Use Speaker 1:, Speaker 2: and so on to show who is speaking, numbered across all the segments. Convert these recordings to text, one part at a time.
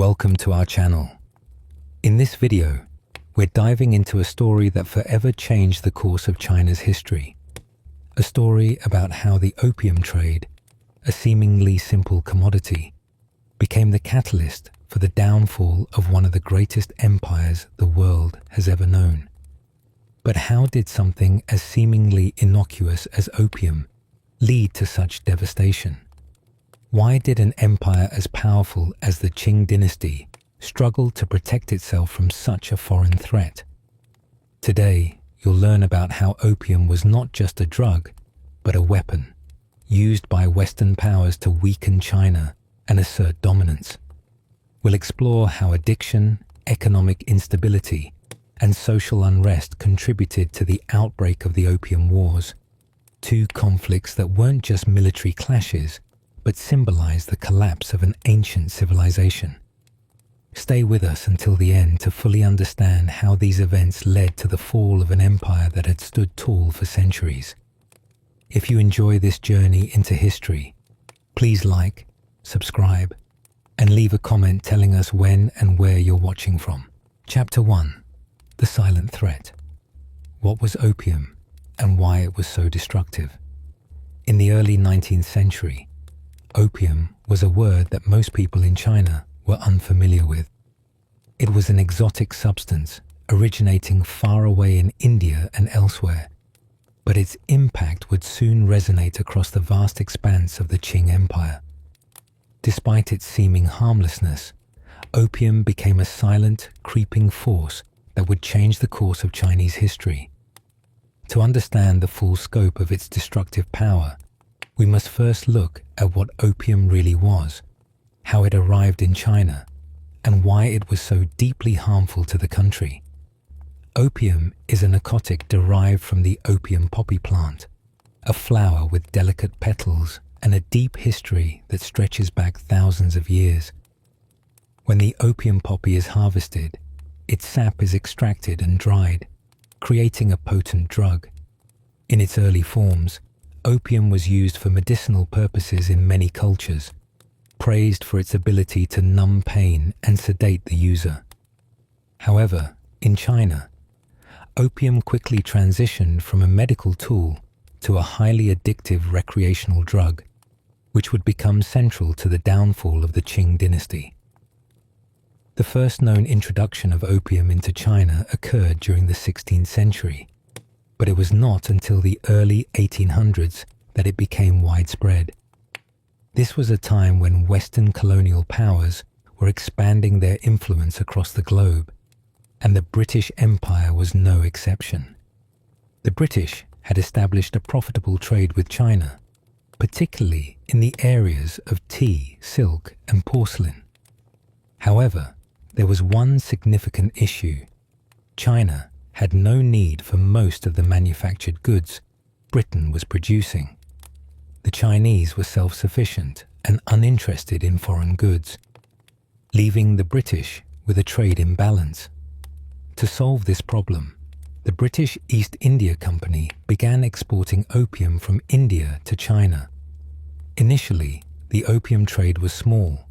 Speaker 1: Welcome to our channel. In this video, we're diving into a story that forever changed the course of China's history. A story about how the opium trade, a seemingly simple commodity, became the catalyst for the downfall of one of the greatest empires the world has ever known. But how did something as seemingly innocuous as opium lead to such devastation? Why did an empire as powerful as the Qing Dynasty struggle to protect itself from such a foreign threat? Today, you'll learn about how opium was not just a drug, but a weapon used by Western powers to weaken China and assert dominance. We'll explore how addiction, economic instability, and social unrest contributed to the outbreak of the Opium Wars, two conflicts that weren't just military clashes, but symbolize the collapse of an ancient civilization. Stay with us until the end to fully understand how these events led to the fall of an empire that had stood tall for centuries. If you enjoy this journey into history, please like, subscribe, and leave a comment telling us when and where you're watching from. Chapter 1. The Silent Threat. What was opium and why it was so destructive? In the early 19th century, opium was a word that most people in China were unfamiliar with. It was an exotic substance originating far away in India and elsewhere, but its impact would soon resonate across the vast expanse of the Qing Empire. Despite its seeming harmlessness, opium became a silent, creeping force that would change the course of Chinese history. To understand the full scope of its destructive power, we must first look at what opium really was, how it arrived in China, and why it was so deeply harmful to the country. Opium is a narcotic derived from the opium poppy plant, a flower with delicate petals and a deep history that stretches back thousands of years. When the opium poppy is harvested, its sap is extracted and dried, creating a potent drug. In its early forms, opium was used for medicinal purposes in many cultures, praised for its ability to numb pain and sedate the user. However, in China, opium quickly transitioned from a medical tool to a highly addictive recreational drug, which would become central to the downfall of the Qing Dynasty. The first known introduction of opium into China occurred during the 16th century, but it was not until the early 1800s that it became widespread. This was a time when Western colonial powers were expanding their influence across the globe, and the British Empire was no exception. The British had established a profitable trade with China, particularly in the areas of tea, silk, and porcelain. However, there was one significant issue. China had no need for most of the manufactured goods Britain was producing. The Chinese were self-sufficient and uninterested in foreign goods, leaving the British with a trade imbalance. To solve this problem, the British East India Company began exporting opium from India to China. Initially, the opium trade was small,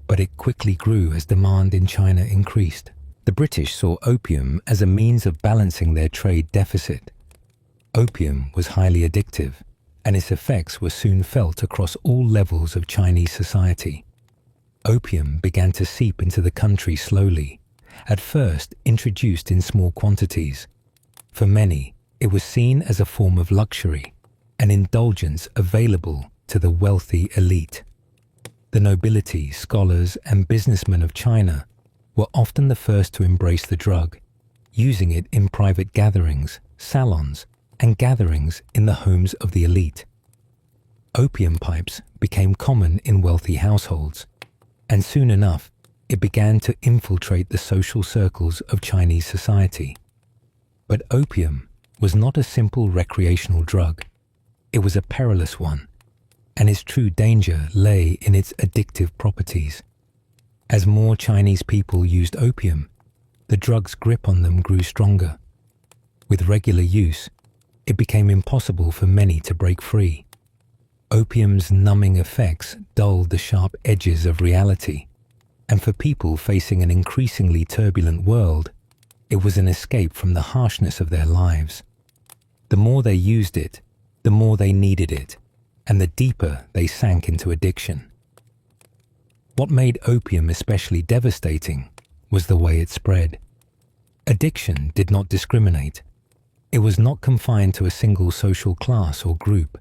Speaker 1: but it quickly grew as demand in China increased. The British saw opium as a means of balancing their trade deficit. Opium was highly addictive, and its effects were soon felt across all levels of Chinese society. Opium began to seep into the country slowly, at first introduced in small quantities. For many, it was seen as a form of luxury, an indulgence available to the wealthy elite. The nobility, scholars, and businessmen of China were often the first to embrace the drug, using it in private gatherings, salons, and gatherings in the homes of the elite. Opium pipes became common in wealthy households, and soon enough, it began to infiltrate the social circles of Chinese society. But opium was not a simple recreational drug. It was a perilous one, and its true danger lay in its addictive properties. As more Chinese people used opium, the drug's grip on them grew stronger. With regular use, it became impossible for many to break free. Opium's numbing effects dulled the sharp edges of reality, and for people facing an increasingly turbulent world, it was an escape from the harshness of their lives. The more they used it, the more they needed it, and the deeper they sank into addiction. What made opium especially devastating was the way it spread. Addiction did not discriminate. It was not confined to a single social class or group.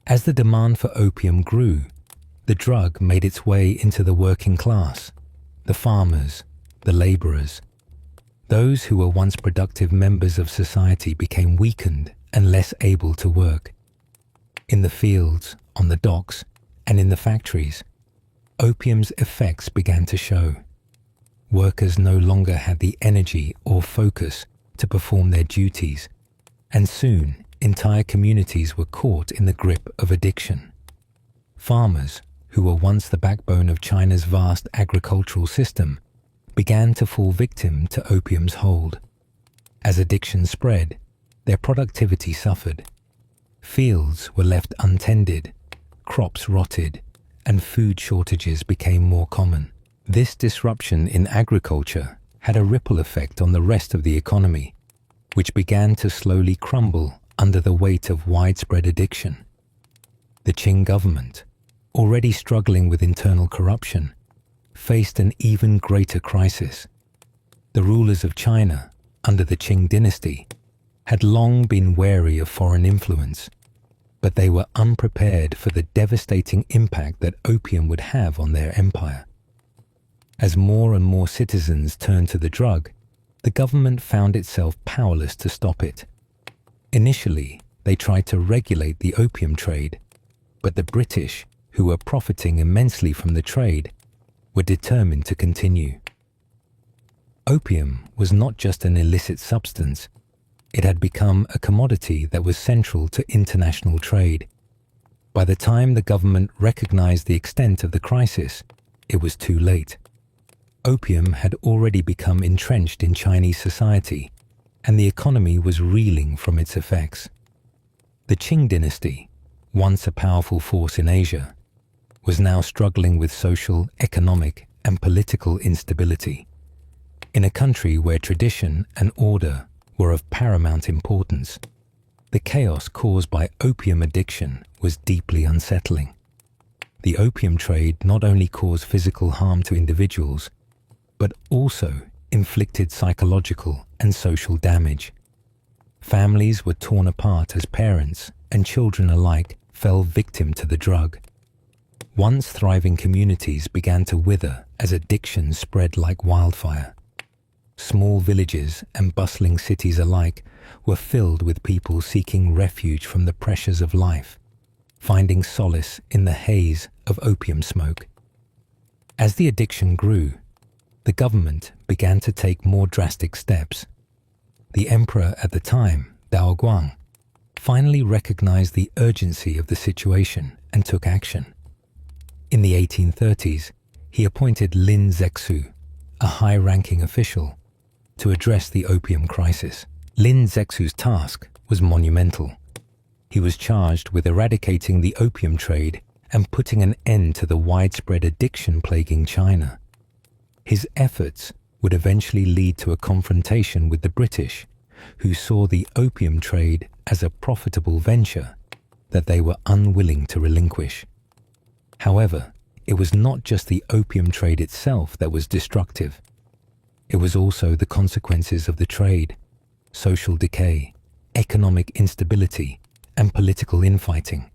Speaker 1: As the demand for opium grew, the drug made its way into the working class, the farmers, the laborers. Those who were once productive members of society became weakened and less able to work. In the fields, on the docks, and in the factories, opium's effects began to show. Workers no longer had the energy or focus to perform their duties, and soon entire communities were caught in the grip of addiction. Farmers, who were once the backbone of China's vast agricultural system, began to fall victim to opium's hold. As addiction spread, their productivity suffered. Fields were left untended, crops rotted, and food shortages became more common. This disruption in agriculture had a ripple effect on the rest of the economy, which began to slowly crumble under the weight of widespread addiction. The Qing government, already struggling with internal corruption, faced an even greater crisis. The rulers of China, under the Qing Dynasty, had long been wary of foreign influence, but they were unprepared for the devastating impact that opium would have on their empire. As more and more citizens turned to the drug, the government found itself powerless to stop it. Initially, they tried to regulate the opium trade, but the British, who were profiting immensely from the trade, were determined to continue. Opium was not just an illicit substance. It had become a commodity that was central to international trade. By the time the government recognized the extent of the crisis, it was too late. Opium had already become entrenched in Chinese society, and the economy was reeling from its effects. The Qing Dynasty, once a powerful force in Asia, was now struggling with social, economic, and political instability. In a country where tradition and order were of paramount importance, the chaos caused by opium addiction was deeply unsettling. The opium trade not only caused physical harm to individuals, but also inflicted psychological and social damage. Families were torn apart as parents and children alike fell victim to the drug. Once thriving communities began to wither as addiction spread like wildfire. Small villages and bustling cities alike were filled with people seeking refuge from the pressures of life, finding solace in the haze of opium smoke. As the addiction grew, the government began to take more drastic steps. The emperor at the time, Daoguang, finally recognized the urgency of the situation and took action. In the 1830s, he appointed Lin Zexu, a high-ranking official, to address the opium crisis. Lin Zexu's task was monumental. He was charged with eradicating the opium trade and putting an end to the widespread addiction plaguing China. His efforts would eventually lead to a confrontation with the British, who saw the opium trade as a profitable venture that they were unwilling to relinquish. However, it was not just the opium trade itself that was destructive. It was also the consequences of the trade, social decay, economic instability, and political infighting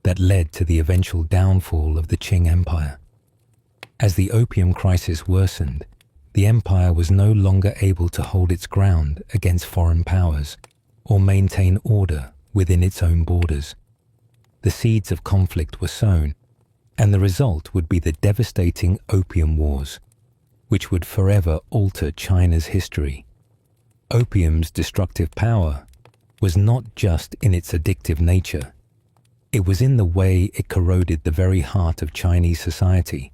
Speaker 1: that led to the eventual downfall of the Qing Empire. As the opium crisis worsened, the empire was no longer able to hold its ground against foreign powers or maintain order within its own borders. The seeds of conflict were sown, and the result would be the devastating Opium Wars, which would forever alter China's history. Opium's destructive power was not just in its addictive nature. It was in the way it corroded the very heart of Chinese society.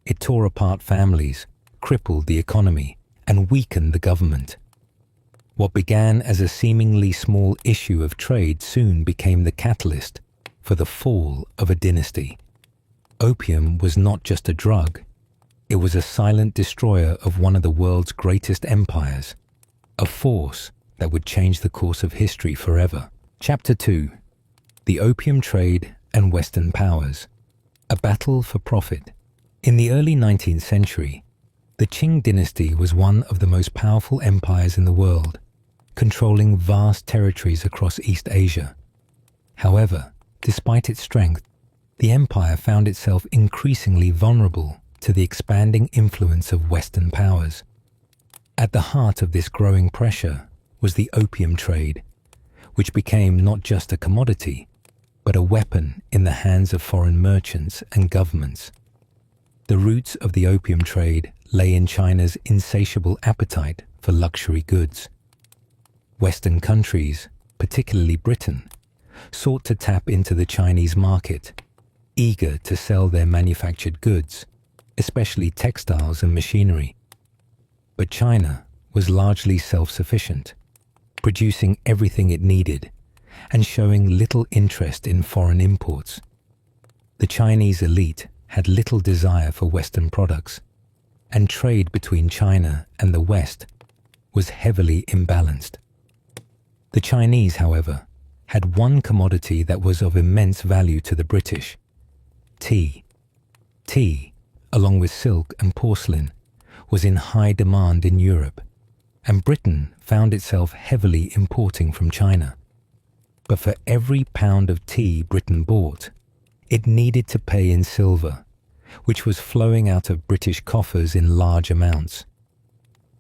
Speaker 1: It tore apart families, crippled the economy, and weakened the government. What began as a seemingly small issue of trade soon became the catalyst for the fall of a dynasty. Opium was not just a drug. It was a silent destroyer of one of the world's greatest empires, a force that would change the course of history forever. Chapter 2: The Opium Trade and Western Powers. A battle for profit. In the early 19th century, the Qing Dynasty was one of the most powerful empires in the world, controlling vast territories across East Asia. However, despite its strength, the empire found itself increasingly vulnerable to the expanding influence of Western powers. At the heart of this growing pressure was the opium trade, which became not just a commodity, but a weapon in the hands of foreign merchants and governments. The roots of the opium trade lay in China's insatiable appetite for luxury goods. Western countries, particularly Britain, sought to tap into the Chinese market, eager to sell their manufactured goods, especially textiles and machinery. But China was largely self-sufficient, producing everything it needed and showing little interest in foreign imports. The Chinese elite had little desire for Western products, and trade between China and the West was heavily imbalanced. The Chinese, however, had one commodity that was of immense value to the British: tea. Tea, along with silk and porcelain, was in high demand in Europe, and Britain found itself heavily importing from China. But for every pound of tea Britain bought, it needed to pay in silver, which was flowing out of British coffers in large amounts.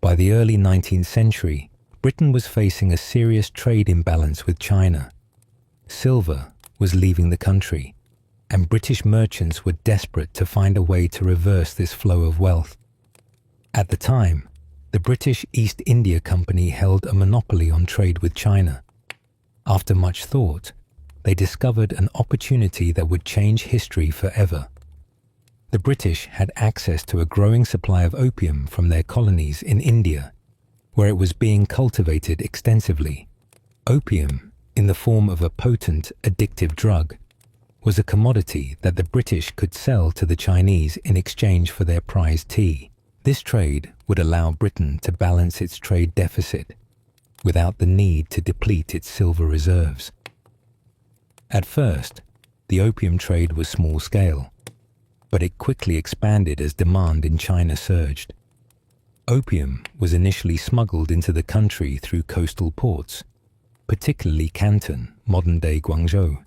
Speaker 1: By the early 19th century, Britain was facing a serious trade imbalance with China. Silver was leaving the country, and British merchants were desperate to find a way to reverse this flow of wealth. At the time, the British East India Company held a monopoly on trade with China. After much thought, they discovered an opportunity that would change history forever. The British had access to a growing supply of opium from their colonies in India, where it was being cultivated extensively. Opium, in the form of a potent, addictive drug, was a commodity that the British could sell to the Chinese in exchange for their prized tea. This trade would allow Britain to balance its trade deficit without the need to deplete its silver reserves. At first, the opium trade was small-scale, but it quickly expanded as demand in China surged. Opium was initially smuggled into the country through coastal ports, particularly Canton, modern-day Guangzhou,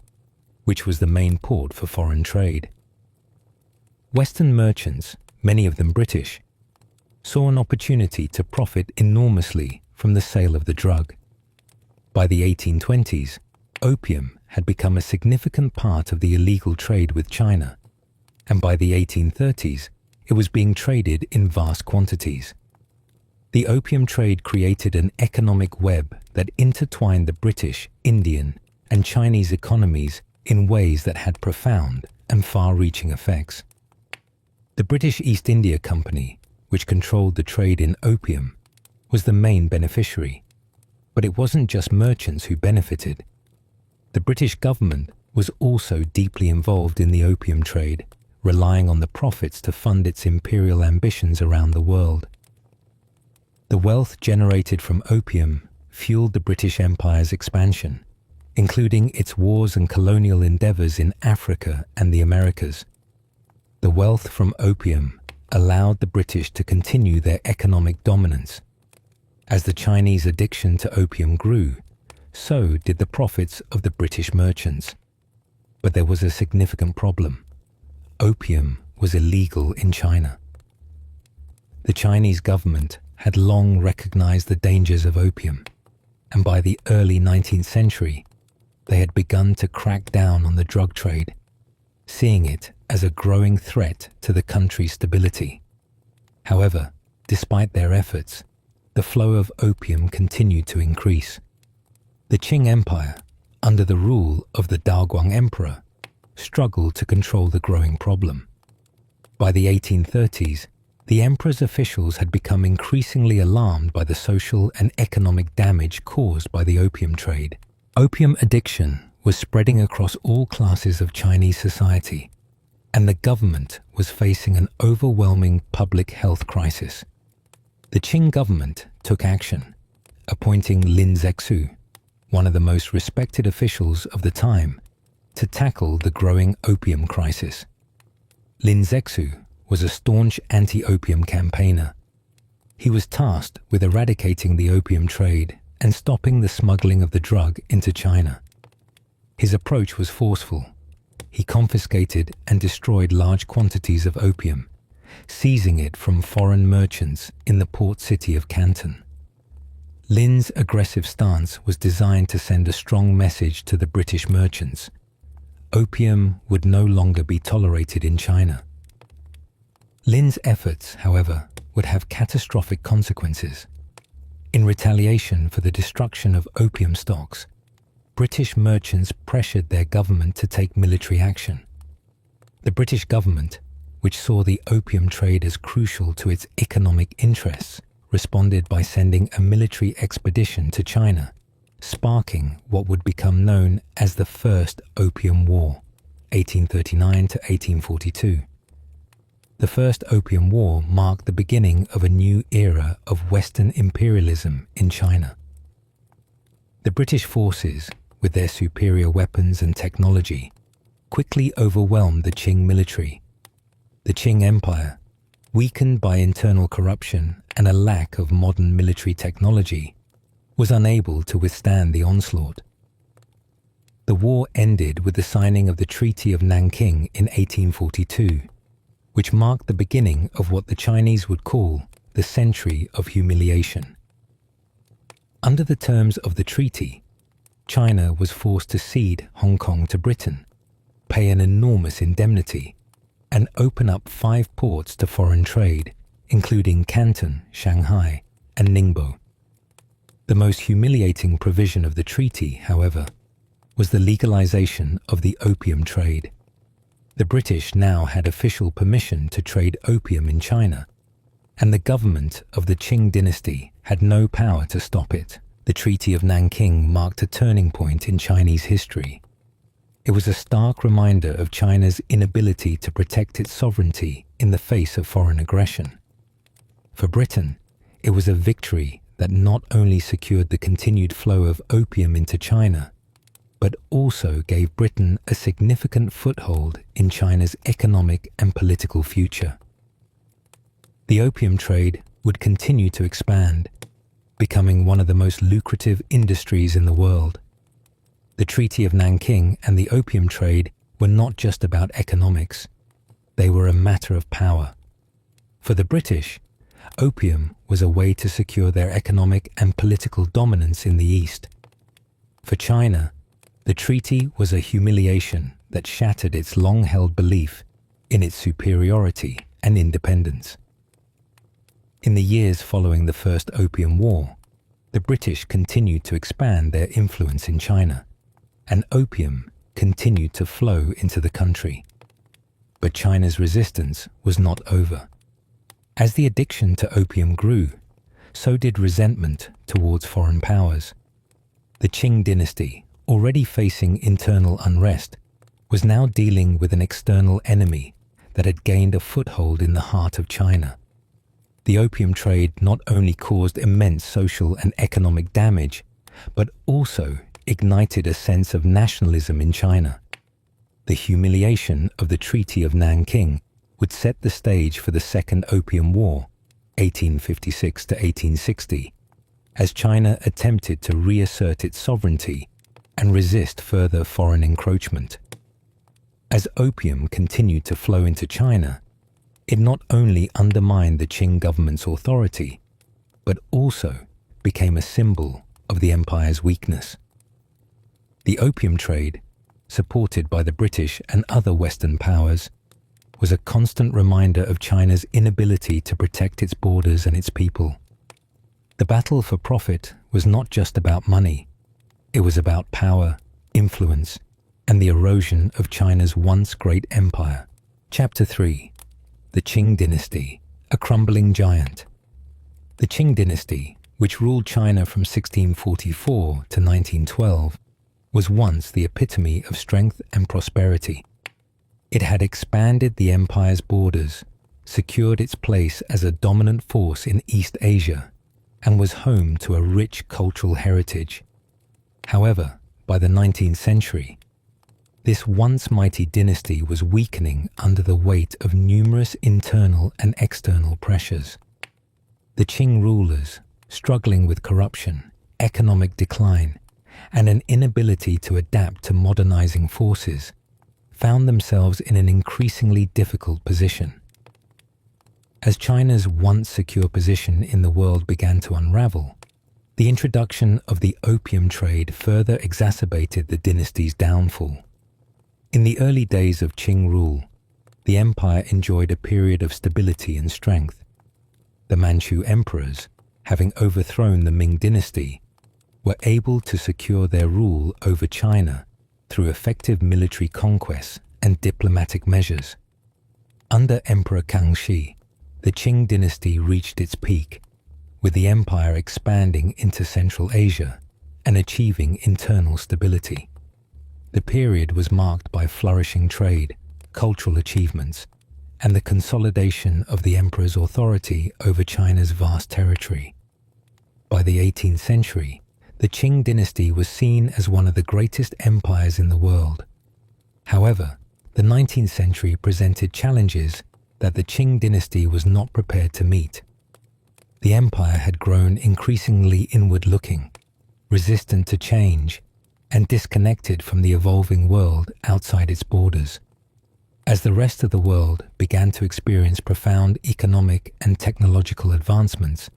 Speaker 1: which was the main port for foreign trade. Western merchants, many of them British, saw an opportunity to profit enormously from the sale of the drug. By the 1820s, opium had become a significant part of the illegal trade with China, and by the 1830s, it was being traded in vast quantities. The opium trade created an economic web that intertwined the British, Indian, and Chinese economies in ways that had profound and far-reaching effects. The British East India Company, which controlled the trade in opium, was the main beneficiary. But it wasn't just merchants who benefited. The British government was also deeply involved in the opium trade, relying on the profits to fund its imperial ambitions around the world. The wealth generated from opium fueled the British Empire's expansion, including its wars and colonial endeavors in Africa and the Americas. The wealth from opium allowed the British to continue their economic dominance. As the Chinese addiction to opium grew, so did the profits of the British merchants. But there was a significant problem. Opium was illegal in China. The Chinese government had long recognized the dangers of opium, and by the early 19th century, they had begun to crack down on the drug trade, seeing it as a growing threat to the country's stability. However, despite their efforts, the flow of opium continued to increase. The Qing Empire, under the rule of the Daoguang Emperor, struggled to control the growing problem. By the 1830s, the emperor's officials had become increasingly alarmed by the social and economic damage caused by the opium trade. Opium addiction was spreading across all classes of Chinese society, and the government was facing an overwhelming public health crisis. The Qing government took action, appointing Lin Zexu, one of the most respected officials of the time, to tackle the growing opium crisis. Lin Zexu was a staunch anti-opium campaigner. He was tasked with eradicating the opium trade and stopping the smuggling of the drug into China. His approach was forceful. He confiscated and destroyed large quantities of opium, seizing it from foreign merchants in the port city of Canton. Lin's aggressive stance was designed to send a strong message to the British merchants. Opium would no longer be tolerated in China. Lin's efforts, however, would have catastrophic consequences. In retaliation for the destruction of opium stocks, British merchants pressured their government to take military action. The British government, which saw the opium trade as crucial to its economic interests, responded by sending a military expedition to China, sparking what would become known as the First Opium War, 1839 to 1842. The First Opium War marked the beginning of a new era of Western imperialism in China. The British forces, with their superior weapons and technology, quickly overwhelmed the Qing military. The Qing Empire, weakened by internal corruption and a lack of modern military technology, was unable to withstand the onslaught. The war ended with the signing of the Treaty of Nanking in 1842, which marked the beginning of what the Chinese would call the Century of Humiliation. Under the terms of the treaty, China was forced to cede Hong Kong to Britain, pay an enormous indemnity, and open up 5 ports to foreign trade, including Canton, Shanghai, and Ningbo. The most humiliating provision of the treaty, however, was the legalization of the opium trade. The British now had official permission to trade opium in China, and the government of the Qing Dynasty had no power to stop it. The Treaty of Nanking marked a turning point in Chinese history. It was a stark reminder of China's inability to protect its sovereignty in the face of foreign aggression. For Britain, it was a victory that not only secured the continued flow of opium into China, but also gave Britain a significant foothold in China's economic and political future. The opium trade would continue to expand, becoming one of the most lucrative industries in the world. The Treaty of Nanking and the opium trade were not just about economics. They were a matter of power. For the British, opium was a way to secure their economic and political dominance in the East. For China, the treaty was a humiliation that shattered its long-held belief in its superiority and independence. In the years following the First Opium War, the British continued to expand their influence in China, and opium continued to flow into the country. But China's resistance was not over. As the addiction to opium grew, so did resentment towards foreign powers. The Qing Dynasty, already facing internal unrest, was now dealing with an external enemy that had gained a foothold in the heart of China. The opium trade not only caused immense social and economic damage, but also ignited a sense of nationalism in China. The humiliation of the Treaty of Nanking would set the stage for the Second Opium War, 1856 to 1860, as China attempted to reassert its sovereignty and resist further foreign encroachment. As opium continued to flow into China, it not only undermined the Qing government's authority, but also became a symbol of the empire's weakness. The opium trade, supported by the British and other Western powers, was a constant reminder of China's inability to protect its borders and its people. The battle for profit was not just about money. It was about power, influence, and the erosion of China's once great empire. Chapter 3. The Qing Dynasty, a crumbling giant. The Qing Dynasty, which ruled China from 1644 to 1912, was once the epitome of strength and prosperity. It had expanded the empire's borders, secured its place as a dominant force in East Asia, and was home to a rich cultural heritage. However, by the 19th century, this once mighty dynasty was weakening under the weight of numerous internal and external pressures. The Qing rulers, struggling with corruption, economic decline, and an inability to adapt to modernizing forces, found themselves in an increasingly difficult position. As China's once secure position in the world began to unravel, the introduction of the opium trade further exacerbated the dynasty's downfall. In the early days of Qing rule, the empire enjoyed a period of stability and strength. The Manchu emperors, having overthrown the Ming dynasty, were able to secure their rule over China through effective military conquests and diplomatic measures. Under Emperor Kangxi, the Qing dynasty reached its peak, with the empire expanding into Central Asia and achieving internal stability. The period was marked by flourishing trade, cultural achievements, and the consolidation of the emperor's authority over China's vast territory. By the 18th century, the Qing dynasty was seen as one of the greatest empires in the world. However, the 19th century presented challenges that the Qing dynasty was not prepared to meet. The empire had grown increasingly inward-looking, resistant to change, and disconnected from the evolving world outside its borders. As the rest of the world began to experience profound economic and technological advancements,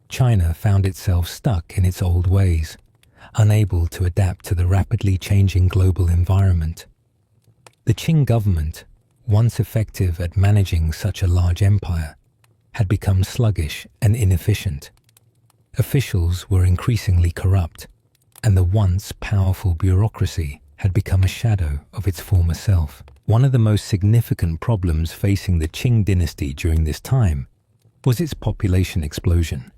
Speaker 1: China found itself stuck in its old ways, unable to adapt to the rapidly changing global environment. The Qing government, once effective at managing such a large empire, had become sluggish and inefficient. Officials were increasingly corrupt, and the once powerful bureaucracy had become a shadow of its former self. One of the most significant problems facing the Qing dynasty during this time was its population explosion.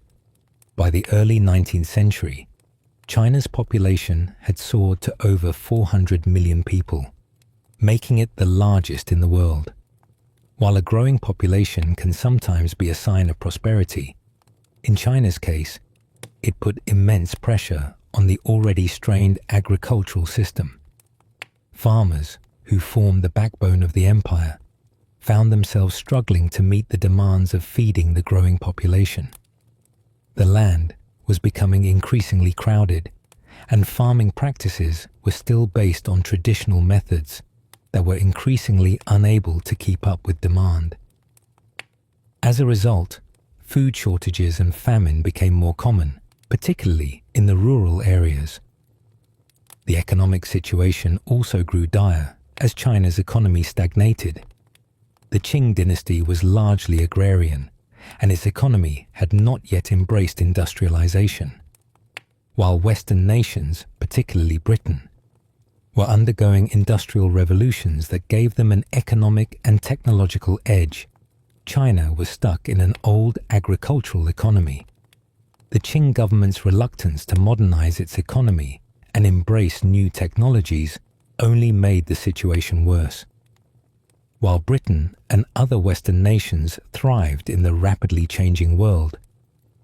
Speaker 1: By the early 19th century, China's population had soared to over 400 million people, making it the largest in the world. While a growing population can sometimes be a sign of prosperity, in China's case, it put immense pressure on the already strained agricultural system. Farmers, who formed the backbone of the empire, found themselves struggling to meet the demands of feeding the growing population. The land was becoming increasingly crowded, and farming practices were still based on traditional methods that were increasingly unable to keep up with demand. As a result, food shortages and famine became more common, particularly in the rural areas. The economic situation also grew dire as China's economy stagnated. The Qing dynasty was largely agrarian, and its economy had not yet embraced industrialization. While Western nations, particularly Britain, were undergoing industrial revolutions that gave them an economic and technological edge, China was stuck in an old agricultural economy. The Qing government's reluctance to modernize its economy and embrace new technologies only made the situation worse. While Britain and other Western nations thrived in the rapidly changing world,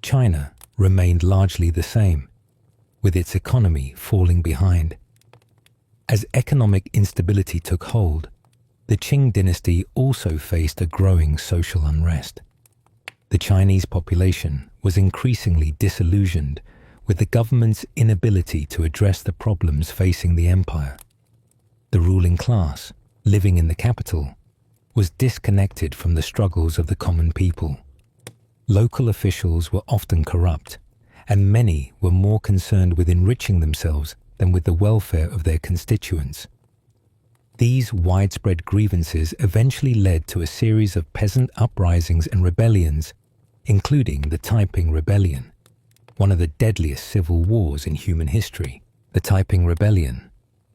Speaker 1: China remained largely the same, with its economy falling behind. As economic instability took hold, the Qing dynasty also faced a growing social unrest. The Chinese population was increasingly disillusioned with the government's inability to address the problems facing the empire. The ruling class, living in the capital, was disconnected from the struggles of the common people. Local officials were often corrupt, and many were more concerned with enriching themselves than with the welfare of their constituents. These widespread grievances eventually led to a series of peasant uprisings and rebellions, including the Taiping Rebellion, one of the deadliest civil wars in human history. The Taiping Rebellion,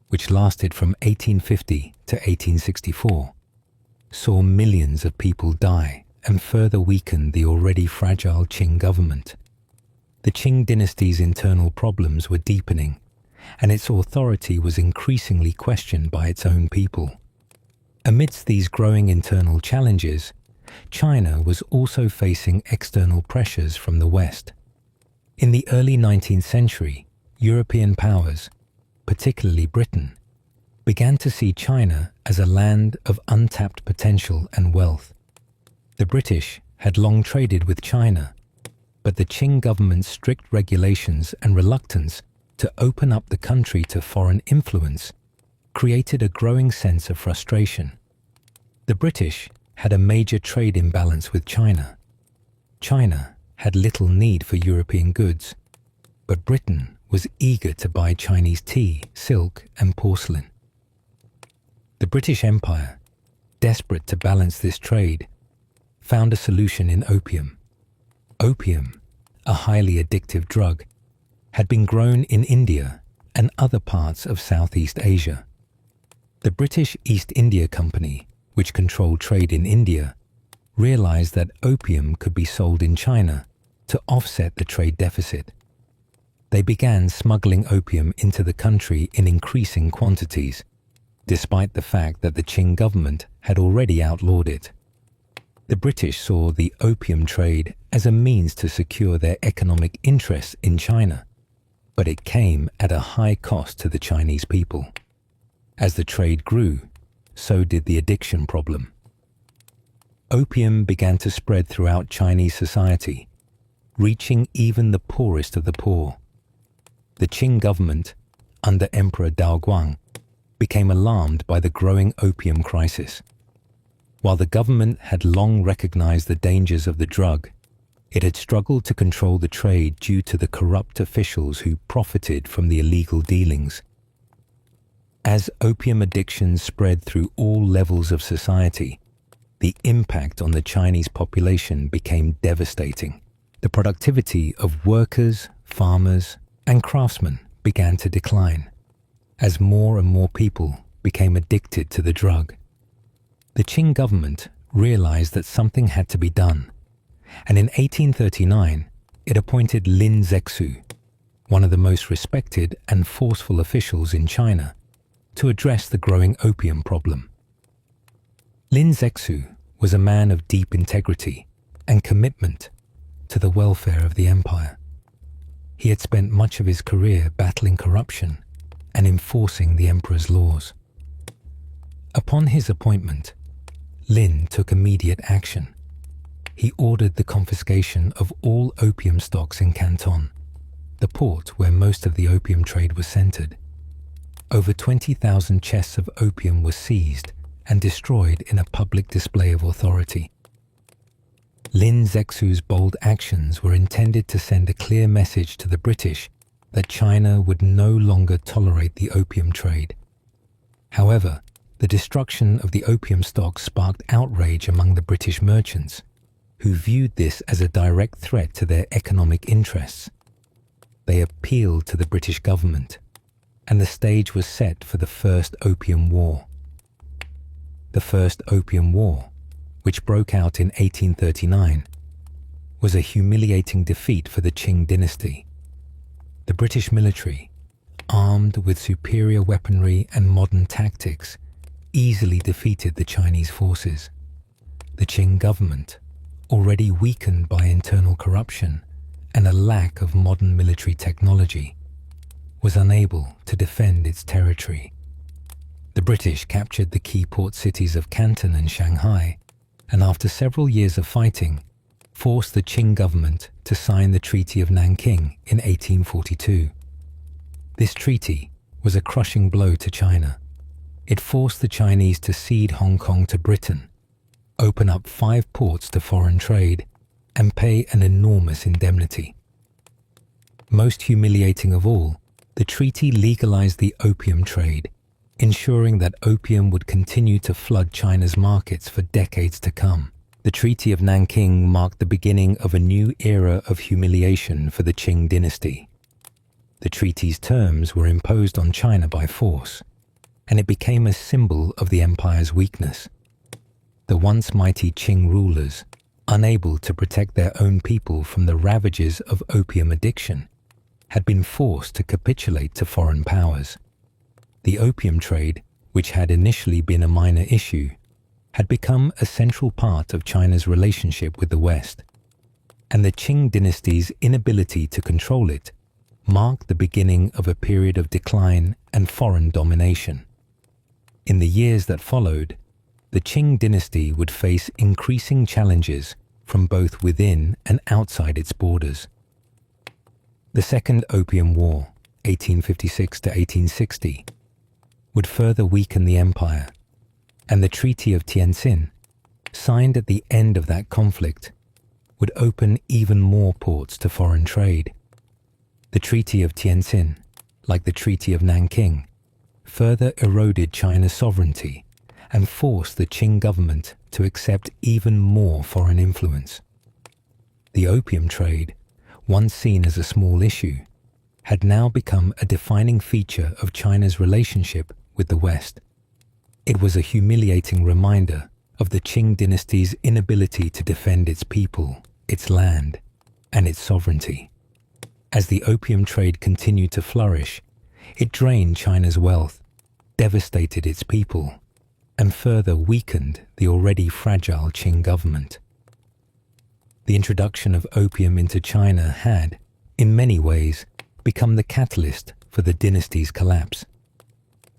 Speaker 1: which lasted from 1850 to 1864, saw millions of people die and further weakened the already fragile Qing government. The Qing dynasty's internal problems were deepening, and its authority was increasingly questioned by its own people. Amidst these growing internal challenges, China was also facing external pressures from the West. In the early 19th century, European powers, particularly Britain, began to see China as a land of untapped potential and wealth. The British had long traded with China, but the Qing government's strict regulations and reluctance to open up the country to foreign influence created a growing sense of frustration. The British had a major trade imbalance with China. China had little need for European goods, but Britain was eager to buy Chinese tea, silk, and porcelain. The British Empire, desperate to balance this trade, found a solution in opium. Opium, a highly addictive drug, had been grown in India and other parts of Southeast Asia. The British East India Company, which controlled trade in India, realized that opium could be sold in China to offset the trade deficit. They began smuggling opium into the country in increasing quantities, despite the fact that the Qing government had already outlawed it. The British saw the opium trade as a means to secure their economic interests in China, but it came at a high cost to the Chinese people. As the trade grew, so did the addiction problem. Opium began to spread throughout Chinese society, reaching even the poorest of the poor. The Qing government, under Emperor Daoguang, became alarmed by the growing opium crisis. While the government had long recognized the dangers of the drug, it had struggled to control the trade due to the corrupt officials who profited from the illegal dealings. As opium addiction spread through all levels of society, the impact on the Chinese population became devastating. The productivity of workers, farmers, and craftsmen began to decline, as more and more people became addicted to the drug. The Qing government realized that something had to be done, and in 1839 it appointed Lin Zexu, one of the most respected and forceful officials in China, to address the growing opium problem. Lin Zexu was a man of deep integrity and commitment to the welfare of the empire. He had spent much of his career battling corruption and enforcing the emperor's laws. Upon his appointment, Lin took immediate action. He ordered the confiscation of all opium stocks in Canton, the port where most of the opium trade was centered. Over 20,000 chests of opium were seized and destroyed in a public display of authority. Lin Zexu's bold actions were intended to send a clear message to the British that China would no longer tolerate the opium trade. However, the destruction of the opium stock sparked outrage among the British merchants, who viewed this as a direct threat to their economic interests. They appealed to the British government, and the stage was set for the First Opium War. The First Opium War, which broke out in 1839, was a humiliating defeat for the Qing Dynasty. The British military, armed with superior weaponry and modern tactics, easily defeated the Chinese forces. The Qing government, already weakened by internal corruption and a lack of modern military technology, was unable to defend its territory. The British captured the key port cities of Canton and Shanghai, and after several years of fighting, forced the Qing government to sign the Treaty of Nanking in 1842. This treaty was a crushing blow to China. It forced the Chinese to cede Hong Kong to Britain, open up 5 ports to foreign trade, and pay an enormous indemnity. Most humiliating of all, the treaty legalized the opium trade, ensuring that opium would continue to flood China's markets for decades to come. The Treaty of Nanking marked the beginning of a new era of humiliation for the Qing dynasty. The treaty's terms were imposed on China by force, and it became a symbol of the empire's weakness. The once mighty Qing rulers, unable to protect their own people from the ravages of opium addiction, had been forced to capitulate to foreign powers. The opium trade which had initially been a minor issue, had become a central part of China's relationship with the West, and the Qing dynasty's inability to control it marked the beginning of a period of decline and foreign domination. In the years that followed, the Qing dynasty would face increasing challenges from both within and outside its borders. The Second Opium War, 1856 to 1860, would further weaken the empire, and the Treaty of Tientsin, signed at the end of that conflict, would open even more ports to foreign trade. The Treaty of Tientsin, like the Treaty of Nanking, further eroded China's sovereignty and forced the Qing government to accept even more foreign influence. The opium trade, once seen as a small issue, had now become a defining feature of China's relationship with the West. It was a humiliating reminder of the Qing dynasty's inability to defend its people, its land, and its sovereignty. As the opium trade continued to flourish, it drained China's wealth, devastated its people, and further weakened the already fragile Qing government. The introduction of opium into China had, in many ways, become the catalyst for the dynasty's collapse.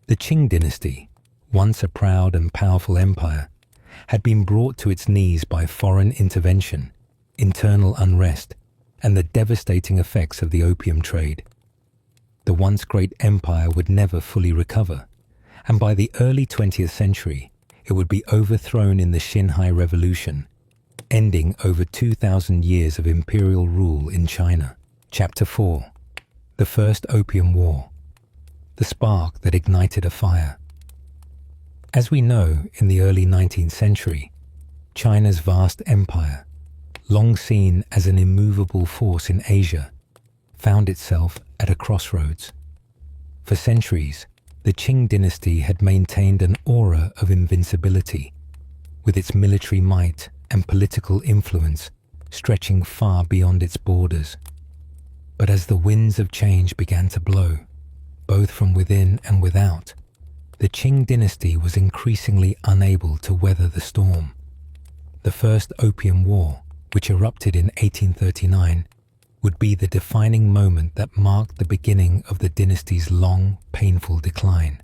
Speaker 1: The Qing dynasty, once a proud and powerful empire, had been brought to its knees by foreign intervention, internal unrest, and the devastating effects of the opium trade. The once great empire would never fully recover, and by the early 20th century, it would be overthrown in the Xinhai Revolution, ending over 2,000 years of imperial rule in China. Chapter 4. The First Opium War. The spark that ignited a fire. As we know, in the early 19th century, China's vast empire, long seen as an immovable force in Asia, found itself at a crossroads. For centuries, the Qing dynasty had maintained an aura of invincibility, with its military might and political influence stretching far beyond its borders. But as the winds of change began to blow, both from within and without, the Qing dynasty was increasingly unable to weather the storm. The First Opium War, which erupted in 1839, would be the defining moment that marked the beginning of the dynasty's long, painful decline.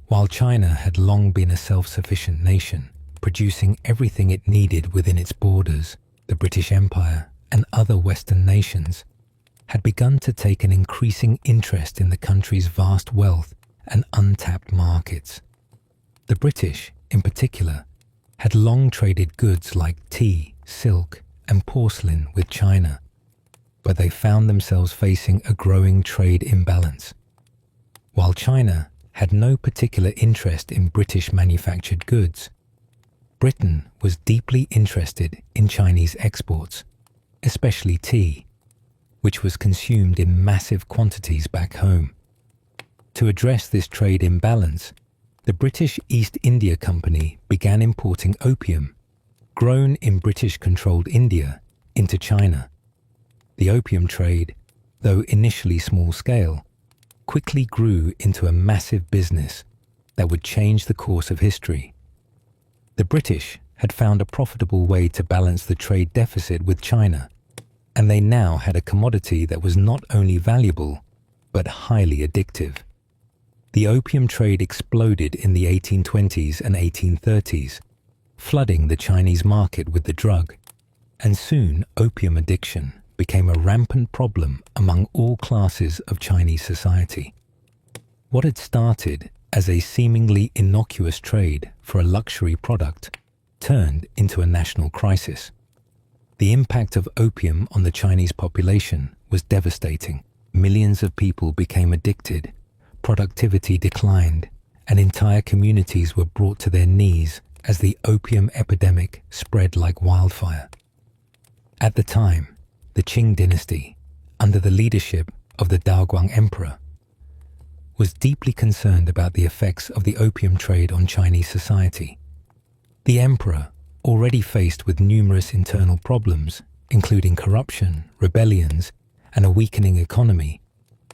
Speaker 1: While China had long been a self-sufficient nation, producing everything it needed within its borders, the British Empire and other Western nations had begun to take an increasing interest in the country's vast wealth and untapped markets. The British, in particular, had long traded goods like tea, silk, and porcelain with China, but they found themselves facing a growing trade imbalance. While China had no particular interest in British manufactured goods, Britain was deeply interested in Chinese exports, especially tea, which was consumed in massive quantities back home. To address this trade imbalance, the British East India Company began importing opium, grown in British-controlled India, into China. The opium trade, though initially small-scale, quickly grew into a massive business that would change the course of history. The British had found a profitable way to balance the trade deficit with China, and they now had a commodity that was not only valuable, but highly addictive. The opium trade exploded in the 1820s and 1830s, flooding the Chinese market with the drug, and soon opium addiction became a rampant problem among all classes of Chinese society. What had started as a seemingly innocuous trade for a luxury product turned into a national crisis. The impact of opium on the Chinese population was devastating. Millions of people became addicted, productivity declined, and entire communities were brought to their knees as the opium epidemic spread like wildfire. At the time, the Qing dynasty, under the leadership of the Daoguang Emperor, was deeply concerned about the effects of the opium trade on Chinese society. The emperor, already faced with numerous internal problems, including corruption, rebellions, and a weakening economy,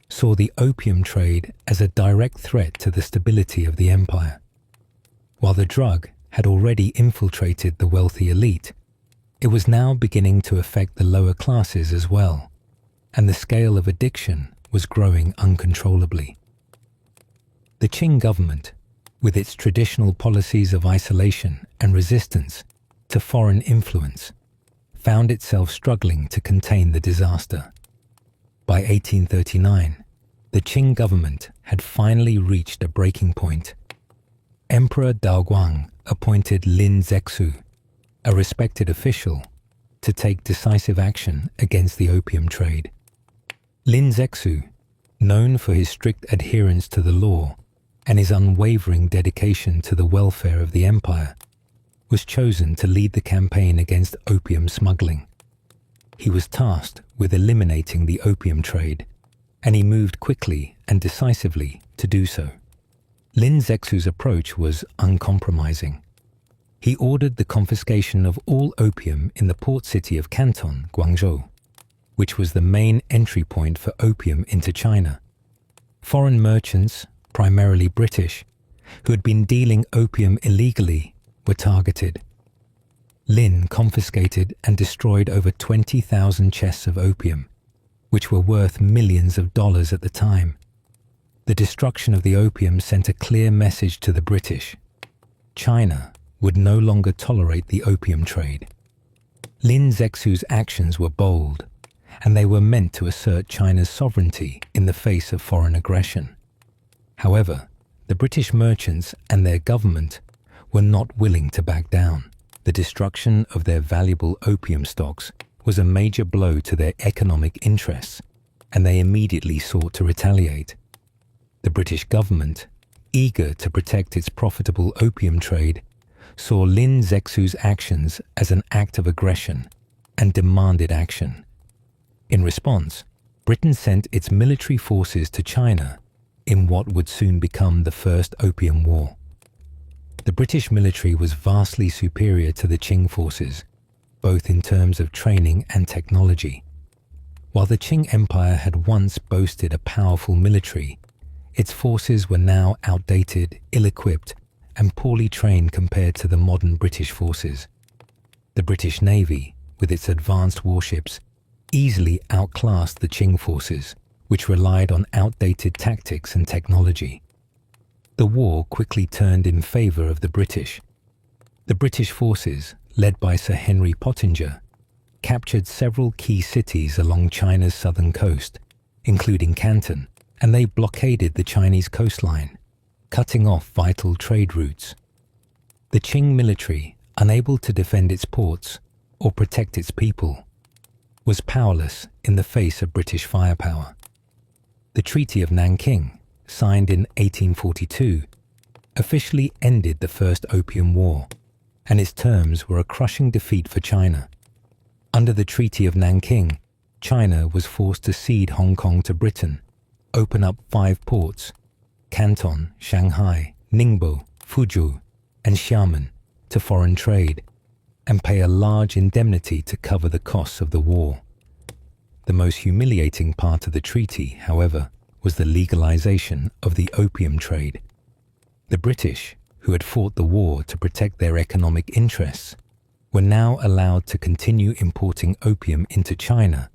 Speaker 1: saw the opium trade as a direct threat to the stability of the empire. While the drug had already infiltrated the wealthy elite, it was now beginning to affect the lower classes as well, and the scale of addiction was growing uncontrollably. The Qing government, with its traditional policies of isolation and resistance to foreign influence, found itself struggling to contain the disaster. By 1839, the Qing government had finally reached a breaking point. Emperor Daoguang appointed Lin Zexu, a respected official, to take decisive action against the opium trade. Lin Zexu, known for his strict adherence to the law and his unwavering dedication to the welfare of the empire, was chosen to lead the campaign against opium smuggling. He was tasked with eliminating the opium trade, and he moved quickly and decisively to do so. Lin Zexu's approach was uncompromising. He ordered the confiscation of all opium in the port city of Canton, Guangzhou, which was the main entry point for opium into China. Foreign merchants, primarily British, who had been dealing opium illegally, were targeted. Lin confiscated and destroyed over 20,000 chests of opium, which were worth millions of dollars at the time. The destruction of the opium sent a clear message to the British. China would no longer tolerate the opium trade. Lin Zexu's actions were bold, and they were meant to assert China's sovereignty in the face of foreign aggression. However, the British merchants and their government were not willing to back down. The destruction of their valuable opium stocks was a major blow to their economic interests, and they immediately sought to retaliate. The British government, eager to protect its profitable opium trade, saw Lin Zexu's actions as an act of aggression and demanded action. In response, Britain sent its military forces to China in what would soon become the First Opium War. The British military was vastly superior to the Qing forces, both in terms of training and technology. While the Qing Empire had once boasted a powerful military, its forces were now outdated, ill-equipped, and poorly trained compared to the modern British forces. The British Navy, with its advanced warships, easily outclassed the Qing forces, which relied on outdated tactics and technology. The war quickly turned in favor of the British. The British forces, led by Sir Henry Pottinger, captured several key cities along China's southern coast, including Canton, and they blockaded the Chinese coastline, cutting off vital trade routes. The Qing military, unable to defend its ports or protect its people, was powerless in the face of British firepower. The Treaty of Nanking, signed in 1842, officially ended the First Opium War, and its terms were a crushing defeat for China. Under the Treaty of Nanking, China was forced to cede Hong Kong to Britain, open up 5 ports, Canton, Shanghai, Ningbo, Fuzhou, and Xiamen, to foreign trade, and pay a large indemnity to cover the costs of the war. The most humiliating part of the treaty, however, was the legalization of the opium trade. The British, who had fought the war to protect their economic interests, were now allowed to continue importing opium into China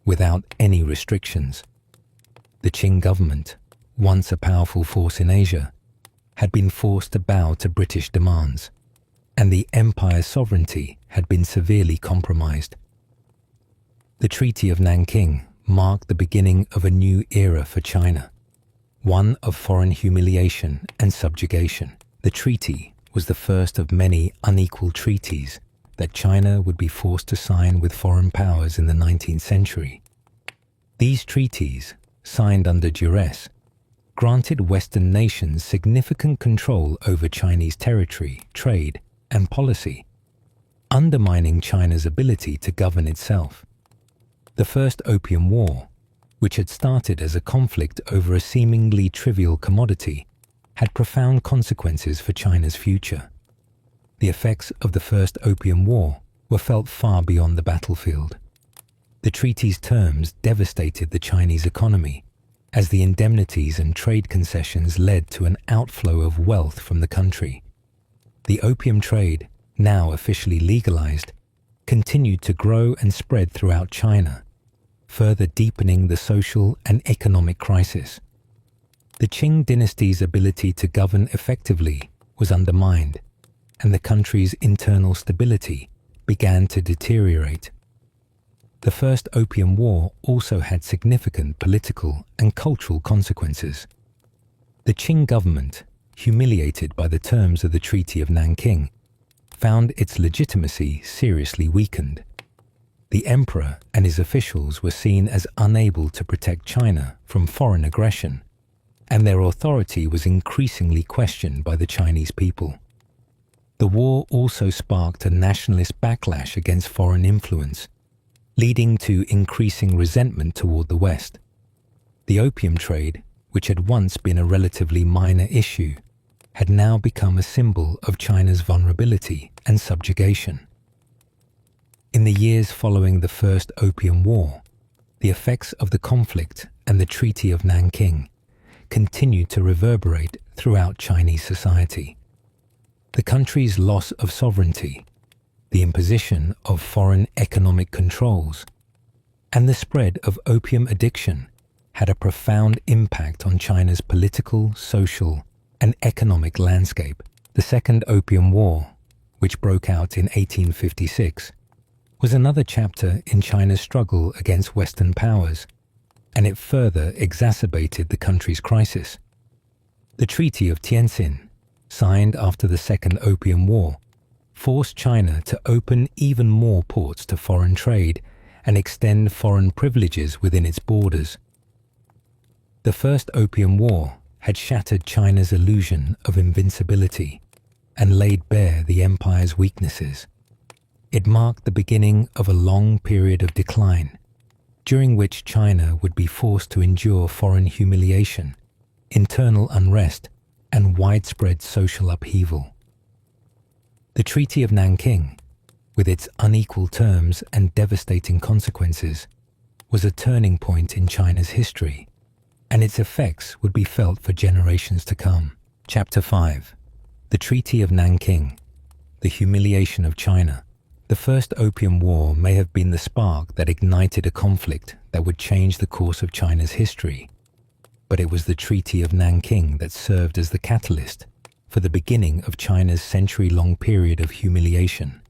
Speaker 1: without any restrictions. The Qing government, once a powerful force in Asia, had been forced to bow to British demands, and the empire's sovereignty had been severely compromised. The Treaty of Nanking marked the beginning of a new era for China, one of foreign humiliation and subjugation. The treaty was the first of many unequal treaties that China would be forced to sign with foreign powers in the 19th century. These treaties, signed under duress, granted Western nations significant control over Chinese territory, trade, and policy, undermining China's ability to govern itself. The First Opium War, which had started as a conflict over a seemingly trivial commodity, had profound consequences for China's future. The effects of the First Opium War were felt far beyond the battlefield. The treaty's terms devastated the Chinese economy, as the indemnities and trade concessions led to an outflow of wealth from the country. The opium trade, now officially legalized, continued to grow and spread throughout China, further deepening the social and economic crisis. The Qing Dynasty's ability to govern effectively was undermined, and the country's internal stability began to deteriorate. The First Opium War also had significant political and cultural consequences. The Qing government, humiliated by the terms of the Treaty of Nanking, found its legitimacy seriously weakened. The emperor and his officials were seen as unable to protect China from foreign aggression, and their authority was increasingly questioned by the Chinese people. The war also sparked a nationalist backlash against foreign influence, leading to increasing resentment toward the West. The opium trade, which had once been a relatively minor issue, had now become a symbol of China's vulnerability and subjugation. In the years following the First Opium War, the effects of the conflict and the Treaty of Nanking continued to reverberate throughout Chinese society. The country's loss of sovereignty, the imposition of foreign economic controls, and the spread of opium addiction had a profound impact on China's political, social, and economic landscape. The Second Opium War, which broke out in 1856, was another chapter in China's struggle against Western powers, and it further exacerbated the country's crisis. The Treaty of Tientsin, signed after the Second Opium War, forced China to open even more ports to foreign trade and extend foreign privileges within its borders. The First Opium War had shattered China's illusion of invincibility and laid bare the empire's weaknesses. It marked the beginning of a long period of decline, during which China would be forced to endure foreign humiliation, internal unrest, and widespread social upheaval. The Treaty of Nanking, with its unequal terms and devastating consequences, was a turning point in China's history, and its effects would be felt for generations to come. Chapter 5. The Treaty of Nanking, the humiliation of China. The First Opium War may have been the spark that ignited a conflict that would change the course of China's history, but it was the Treaty of Nanking that served as the catalyst for the beginning of China's century-long period of humiliation.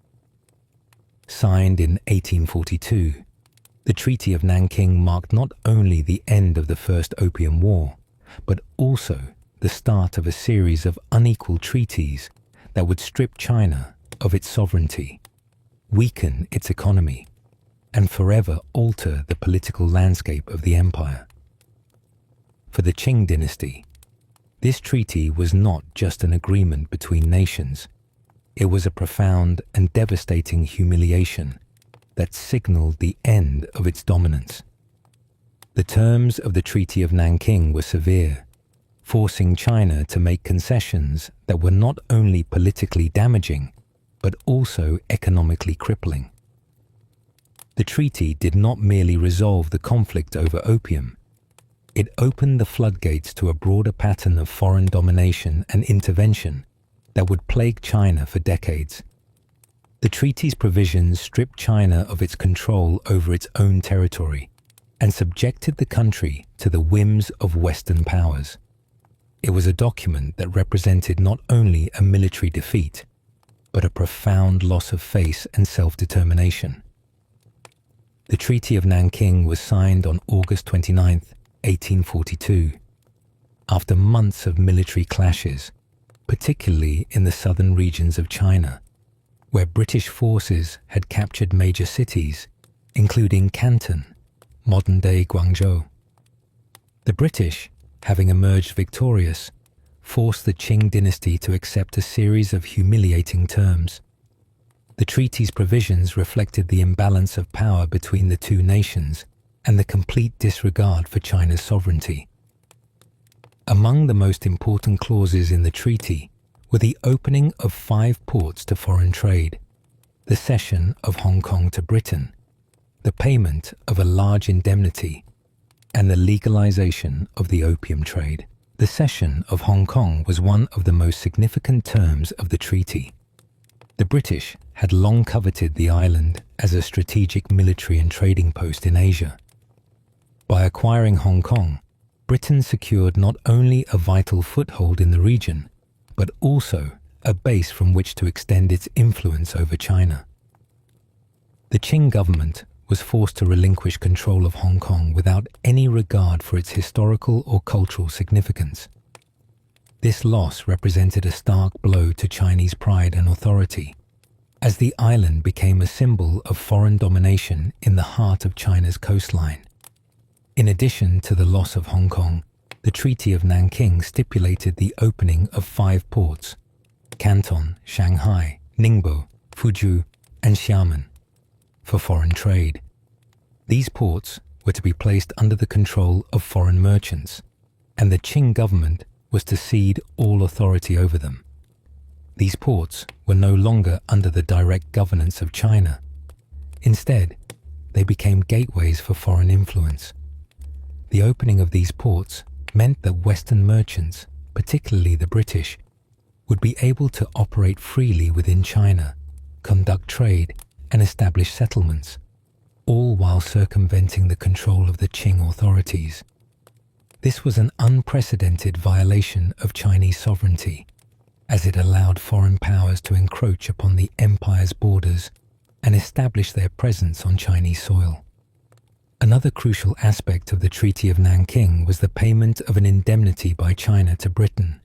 Speaker 1: Signed in 1842, the Treaty of Nanking marked not only the end of the First Opium War, but also the start of a series of unequal treaties that would strip China of its sovereignty, weaken its economy, and forever alter the political landscape of the empire. For the Qing Dynasty, this treaty was not just an agreement between nations. It was a profound and devastating humiliation that signaled the end of its dominance. The terms of the Treaty of Nanking were severe, forcing China to make concessions that were not only politically damaging, but also economically crippling. The treaty did not merely resolve the conflict over opium. It opened the floodgates to a broader pattern of foreign domination and intervention that would plague China for decades. The treaty's provisions stripped China of its control over its own territory and subjected the country to the whims of Western powers. It was a document that represented not only a military defeat, but a profound loss of face and self-determination. The Treaty of Nanking was signed on August 29, 1842, after months of military clashes, particularly in the southern regions of China, where British forces had captured major cities, including Canton, modern-day Guangzhou. The British, having emerged victorious, forced the Qing dynasty to accept a series of humiliating terms. The treaty's provisions reflected the imbalance of power between the two nations and the complete disregard for China's sovereignty. Among the most important clauses in the treaty were the opening of 5 ports to foreign trade, the cession of Hong Kong to Britain, the payment of a large indemnity, and the legalization of the opium trade. The cession of Hong Kong was one of the most significant terms of the treaty. The British had long coveted the island as a strategic military and trading post in Asia. By acquiring Hong Kong, Britain secured not only a vital foothold in the region, but also a base from which to extend its influence over China. The Qing government was forced to relinquish control of Hong Kong without any regard for its historical or cultural significance. This loss represented a stark blow to Chinese pride and authority, as the island became a symbol of foreign domination in the heart of China's coastline. In addition to the loss of Hong Kong, the Treaty of Nanking stipulated the opening of 5 ports: Canton, Shanghai, Ningbo, Fuzhou, and Xiamen, for foreign trade. These ports were to be placed under the control of foreign merchants, and the Qing government was to cede all authority over them. These ports were no longer under the direct governance of China. Instead, they became gateways for foreign influence. The opening of these ports meant that Western merchants, particularly the British, would be able to operate freely within China, conduct trade, and establish settlements, all while circumventing the control of the Qing authorities. This was an unprecedented violation of Chinese sovereignty, as it allowed foreign powers to encroach upon the empire's borders and establish their presence on Chinese soil. Another crucial aspect of the Treaty of Nanking was the payment of an indemnity by China to Britain.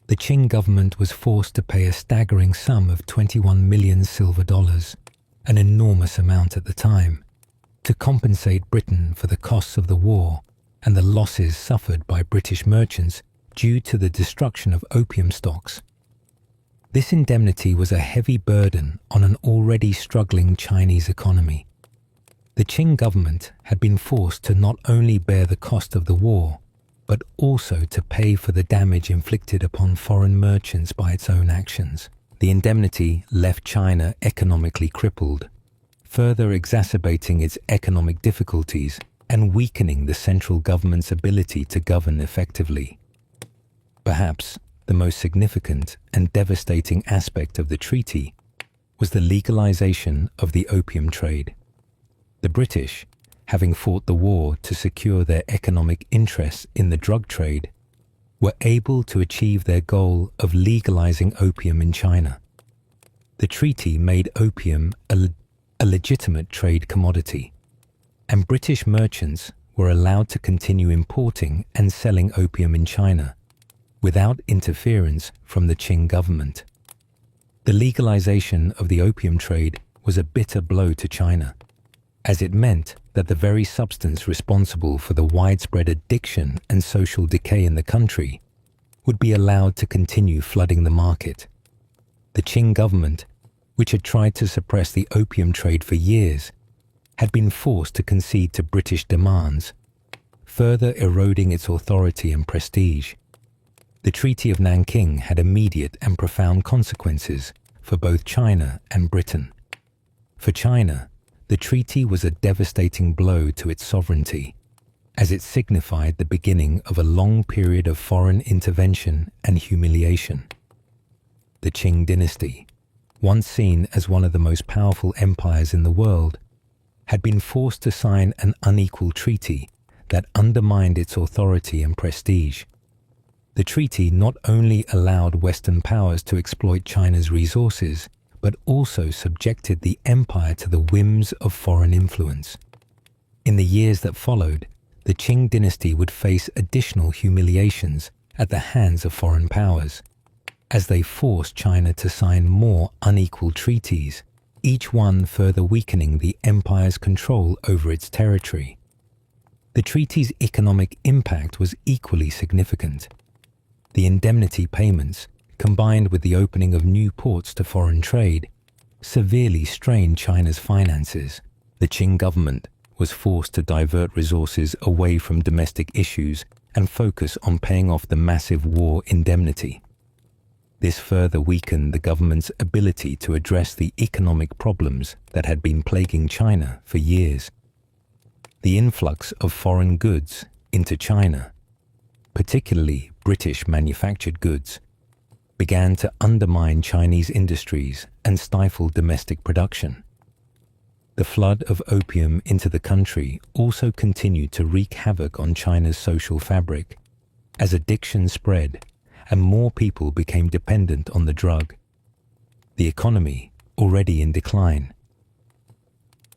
Speaker 1: The Qing government was forced to pay a staggering sum of 21 million silver dollars, an enormous amount at the time, to compensate Britain for the costs of the war and the losses suffered by British merchants due to the destruction of opium stocks. This indemnity was a heavy burden on an already struggling Chinese economy. The Qing government had been forced to not only bear the cost of the war, but also to pay for the damage inflicted upon foreign merchants by its own actions. The indemnity left China economically crippled, further exacerbating its economic difficulties and weakening the central government's ability to govern effectively. Perhaps the most significant and devastating aspect of the treaty was the legalization of the opium trade. The British, having fought the war to secure their economic interests in the drug trade, were able to achieve their goal of legalizing opium in China. The treaty made opium a legitimate trade commodity, and British merchants were allowed to continue importing and selling opium in China without interference from the Qing government. The legalization of the opium trade was a bitter blow to China, as it meant that the very substance responsible for the widespread addiction and social decay in the country would be allowed to continue flooding the market. The Qing government, which had tried to suppress the opium trade for years, had been forced to concede to British demands, further eroding its authority and prestige. The Treaty of Nanking had immediate and profound consequences for both China and Britain. For China, the treaty was a devastating blow to its sovereignty, as it signified the beginning of a long period of foreign intervention and humiliation. The Qing Dynasty, once seen as one of the most powerful empires in the world, had been forced to sign an unequal treaty that undermined its authority and prestige. The treaty not only allowed Western powers to exploit China's resources, but also subjected the empire to the whims of foreign influence. In the years that followed, the Qing dynasty would face additional humiliations at the hands of foreign powers, as they forced China to sign more unequal treaties, each one further weakening the empire's control over its territory. The treaty's economic impact was equally significant. The indemnity payments, combined with the opening of new ports to foreign trade, severely strained China's finances. The Qing government was forced to divert resources away from domestic issues and focus on paying off the massive war indemnity. This further weakened the government's ability to address the economic problems that had been plaguing China for years. The influx of foreign goods into China, particularly British manufactured goods, began to undermine Chinese industries and stifle domestic production. The flood of opium into the country also continued to wreak havoc on China's social fabric, as addiction spread and more people became dependent on the drug. The economy, already in decline,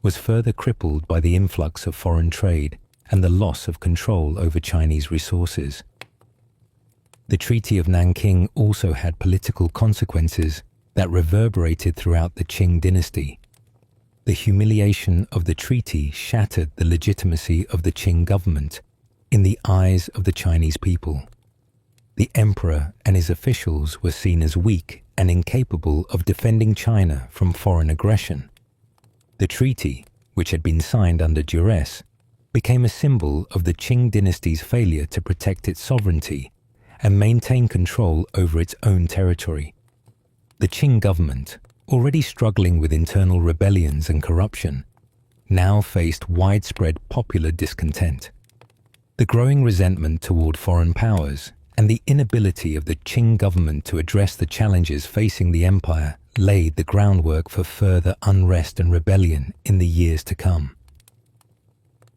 Speaker 1: was further crippled by the influx of foreign trade and the loss of control over Chinese resources. The Treaty of Nanking also had political consequences that reverberated throughout the Qing Dynasty. The humiliation of the treaty shattered the legitimacy of the Qing government in the eyes of the Chinese people. The emperor and his officials were seen as weak and incapable of defending China from foreign aggression. The treaty, which had been signed under duress, became a symbol of the Qing dynasty's failure to protect its sovereignty and maintain control over its own territory. The Qing government, already struggling with internal rebellions and corruption, now faced widespread popular discontent. The growing resentment toward foreign powers and the inability of the Qing government to address the challenges facing the empire laid the groundwork for further unrest and rebellion in the years to come.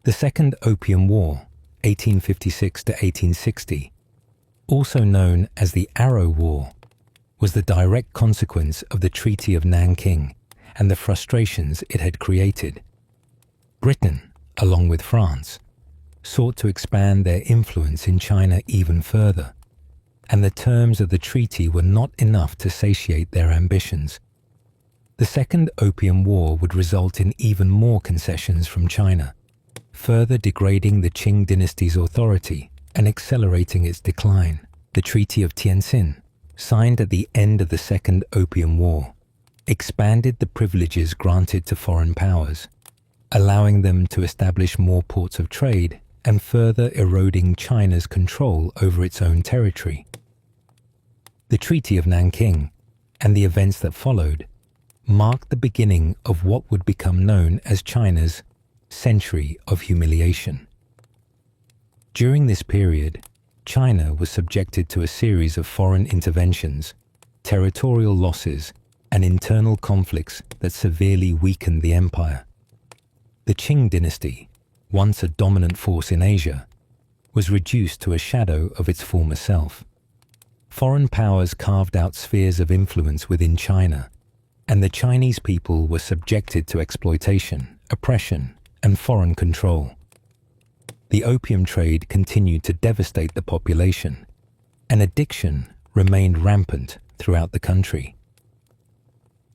Speaker 1: The Second Opium War, 1856 to 1860, also known as the Arrow War, was the direct consequence of the Treaty of Nanking and the frustrations it had created. Britain, along with France, sought to expand their influence in China even further, and the terms of the treaty were not enough to satiate their ambitions. The Second Opium War would result in even more concessions from China, further degrading the Qing dynasty's authority and accelerating its decline. The Treaty of Tientsin, signed at the end of the Second Opium War, expanded the privileges granted to foreign powers, allowing them to establish more ports of trade and further eroding China's control over its own territory. The Treaty of Nanking and the events that followed marked the beginning of what would become known as China's Century of Humiliation. During this period, China was subjected to a series of foreign interventions, territorial losses, and internal conflicts that severely weakened the empire. The Qing dynasty, once a dominant force in Asia, was reduced to a shadow of its former self. Foreign powers carved out spheres of influence within China, and the Chinese people were subjected to exploitation, oppression, and foreign control. The opium trade continued to devastate the population, and addiction remained rampant throughout the country.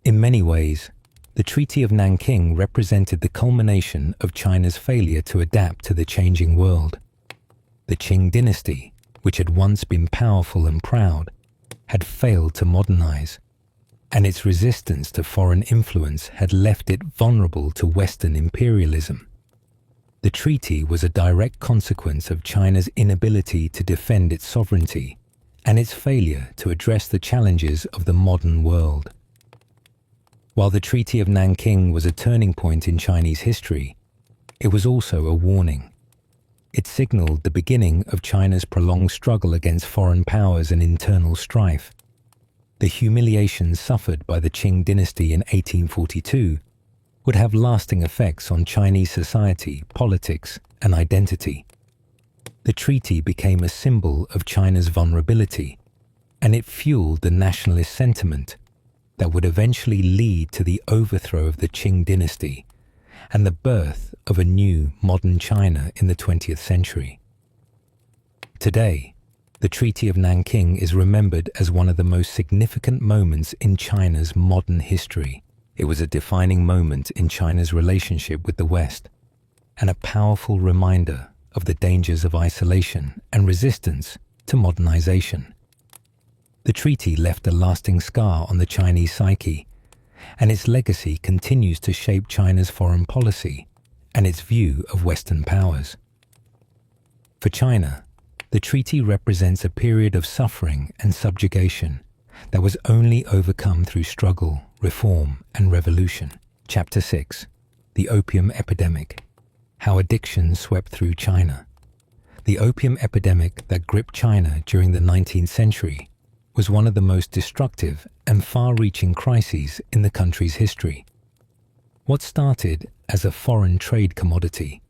Speaker 1: In many ways, the Treaty of Nanking represented the culmination of China's failure to adapt to the changing world. The Qing dynasty, which had once been powerful and proud, had failed to modernize, and its resistance to foreign influence had left it vulnerable to Western imperialism. The treaty was a direct consequence of China's inability to defend its sovereignty and its failure to address the challenges of the modern world. While the Treaty of Nanking was a turning point in Chinese history, it was also a warning. It signaled the beginning of China's prolonged struggle against foreign powers and internal strife. The humiliations suffered by the Qing dynasty in 1842 would have lasting effects on Chinese society, politics, and identity. The treaty became a symbol of China's vulnerability, and it fueled the nationalist sentiment that would eventually lead to the overthrow of the Qing dynasty and the birth of a new modern China in the 20th century. Today, the Treaty of Nanking is remembered as one of the most significant moments in China's modern history. It was a defining moment in China's relationship with the West, and a powerful reminder of the dangers of isolation and resistance to modernization. The treaty left a lasting scar on the Chinese psyche, and its legacy continues to shape China's foreign policy and its view of Western powers. For China, the treaty represents a period of suffering and subjugation that was only overcome through struggle, reform, and revolution. Chapter 6: The Opium Epidemic. how addiction swept through China. The opium epidemic that gripped China during the 19th century was one of the most destructive and far-reaching crises in the country's history. What started as a foreign trade commodity,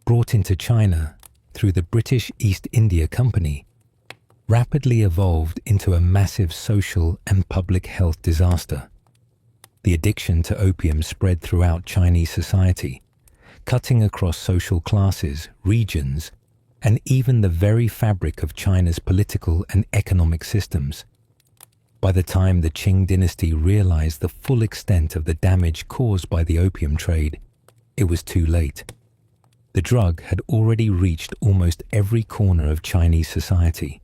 Speaker 1: brought into China through the British East India Company, rapidly evolved into a massive social and public health disaster. The addiction to opium spread throughout Chinese society, cutting across social classes, regions, and even the very fabric of China's political and economic systems. By the time the Qing Dynasty realized the full extent of the damage caused by the opium trade, it was too late. The drug had already reached almost every corner of Chinese society.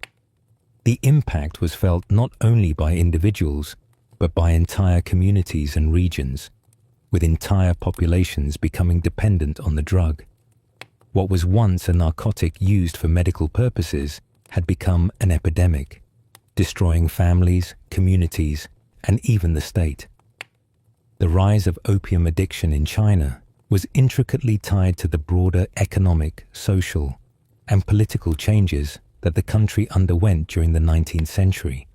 Speaker 1: The impact was felt not only by individuals, but by entire communities and regions, with entire populations becoming dependent on the drug. What was once a narcotic used for medical purposes had become an epidemic, destroying families, communities, and even the state. The rise of opium addiction in China was intricately tied to the broader economic, social, and political changes that the country underwent during the 19th century.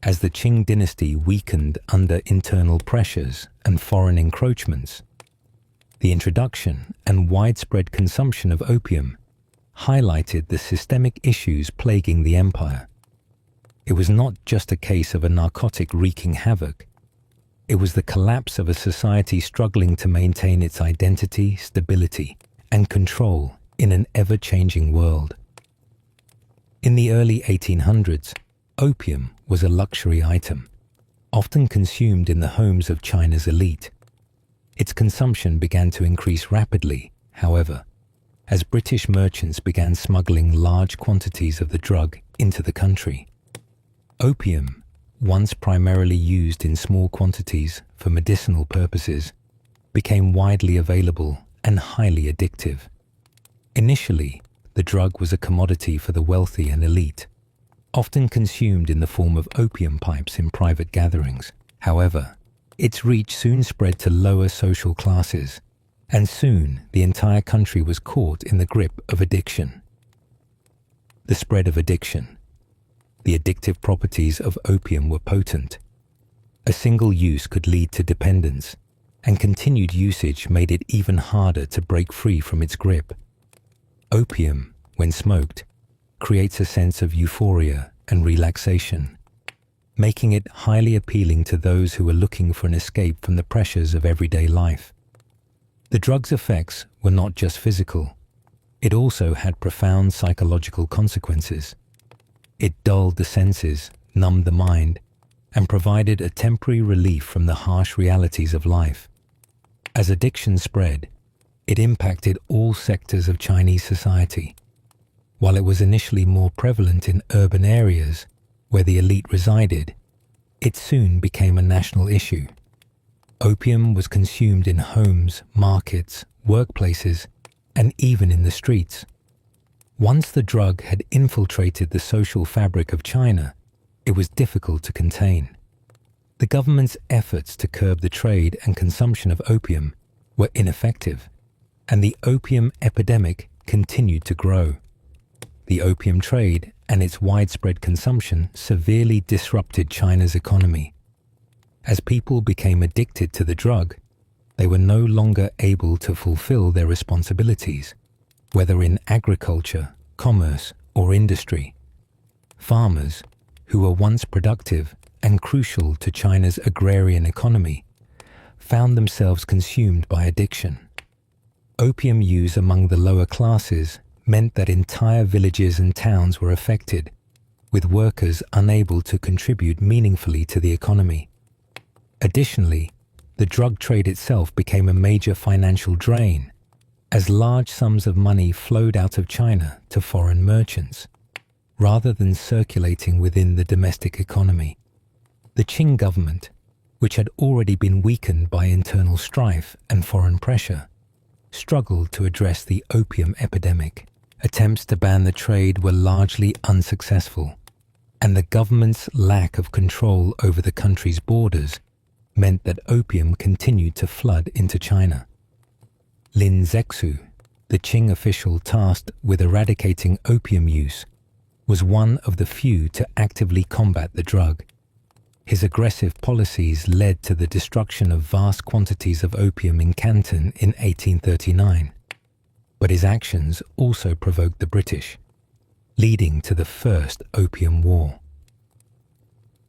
Speaker 1: As the Qing Dynasty weakened under internal pressures and foreign encroachments, the introduction and widespread consumption of opium highlighted the systemic issues plaguing the empire. It was not just a case of a narcotic wreaking havoc. It was the collapse of a society struggling to maintain its identity, stability, and control in an ever-changing world. In the early 1800s, opium was a luxury item, often consumed in the homes of China's elite. Its consumption began to increase rapidly, however, as British merchants began smuggling large quantities of the drug into the country. Opium, once primarily used in small quantities for medicinal purposes, became widely available and highly addictive. Initially, the drug was a commodity for the wealthy and elite, often consumed in the form of opium pipes in private gatherings. However, its reach soon spread to lower social classes, and soon the entire country was caught in the grip of addiction. The spread of addiction. The addictive properties of opium were potent. A single use could lead to dependence, and continued usage made it even harder to break free from its grip. Opium, when smoked, creates a sense of euphoria and relaxation, making it highly appealing to those who are looking for an escape from the pressures of everyday life. The drug's effects were not just physical. It also had profound psychological consequences. It dulled the senses, numbed the mind, and provided a temporary relief from the harsh realities of life. As addiction spread, it impacted all sectors of Chinese society. While it was initially more prevalent in urban areas where the elite resided, it soon became a national issue. Opium was consumed in homes, markets, workplaces, and even in the streets. Once the drug had infiltrated the social fabric of China, it was difficult to contain. The government's efforts to curb the trade and consumption of opium were ineffective, and the opium epidemic continued to grow. The opium trade and its widespread consumption severely disrupted China's economy. As people became addicted to the drug, they were no longer able to fulfill their responsibilities, whether in agriculture, commerce, or industry. Farmers, who were once productive and crucial to China's agrarian economy, found themselves consumed by addiction. Opium use among the lower classes meant that entire villages and towns were affected, with workers unable to contribute meaningfully to the economy. Additionally, the drug trade itself became a major financial drain, as large sums of money flowed out of China to foreign merchants, rather than circulating within the domestic economy. The Qing government, which had already been weakened by internal strife and foreign pressure, struggled to address the opium epidemic. Attempts to ban the trade were largely unsuccessful, and the government's lack of control over the country's borders meant that opium continued to flood into China. Lin Zexu, the Qing official tasked with eradicating opium use, was one of the few to actively combat the drug. His aggressive policies led to the destruction of vast quantities of opium in Canton in 1839. But his actions also provoked the British, leading to the First Opium War.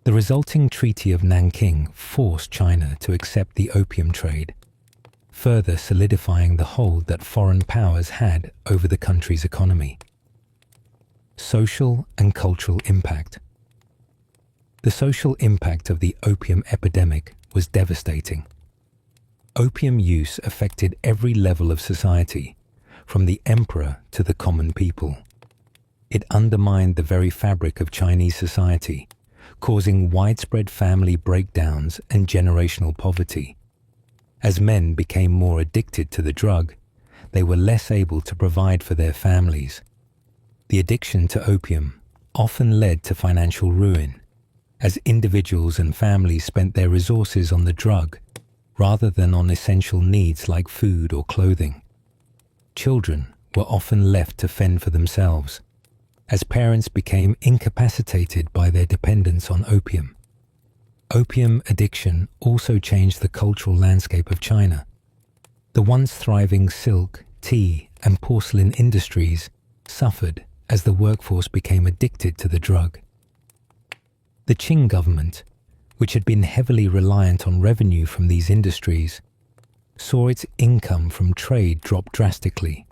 Speaker 1: The resulting Treaty of Nanking forced China to accept the opium trade, further solidifying the hold that foreign powers had over the country's economy. Social and cultural impact. The social impact of the opium epidemic was devastating. Opium use affected every level of society, from the emperor to the common people. It undermined the very fabric of Chinese society, causing widespread family breakdowns and generational poverty. As men became more addicted to the drug, they were less able to provide for their families. The addiction to opium often led to financial ruin, as individuals and families spent their resources on the drug rather than on essential needs like food or clothing. Children were often left to fend for themselves, as parents became incapacitated by their dependence on opium. Opium addiction also changed the cultural landscape of China. The once thriving silk, tea, and porcelain industries suffered as the workforce became addicted to the drug. The Qing government, which had been heavily reliant on revenue from these industries, saw its income from trade drop drastically.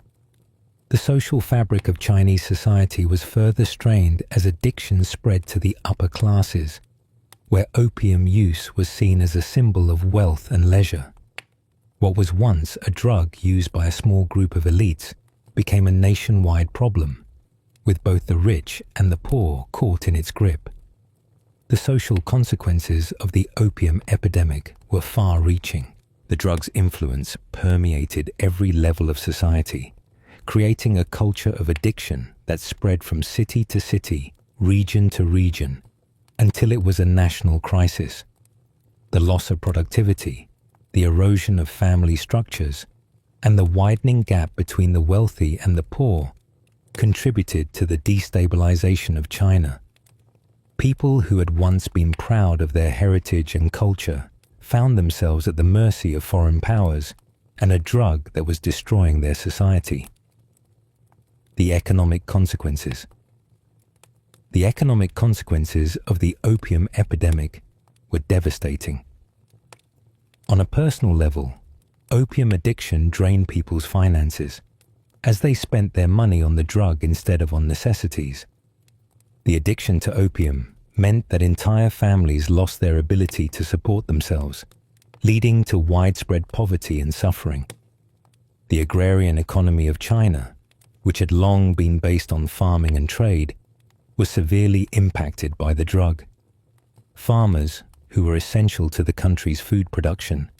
Speaker 1: The social fabric of Chinese society was further strained as addiction spread to the upper classes, where opium use was seen as a symbol of wealth and leisure. What was once a drug used by a small group of elites became a nationwide problem, with both the rich and the poor caught in its grip. The social consequences of the opium epidemic were far-reaching. The drug's influence permeated every level of society, creating a culture of addiction that spread from city to city, region to region, until it was a national crisis. The loss of productivity, the erosion of family structures, and the widening gap between the wealthy and the poor contributed to the destabilization of China. People who had once been proud of their heritage and culture found themselves at the mercy of foreign powers and a drug that was destroying their society. The economic consequences. The economic consequences of the opium epidemic were devastating. On a personal level, opium addiction drained people's finances, as they spent their money on the drug instead of on necessities. The addiction to opium meant that entire families lost their ability to support themselves, leading to widespread poverty and suffering. The agrarian economy of China, which had long been based on farming and trade, was severely impacted by the drug. Farmers, who were essential to the country's food production,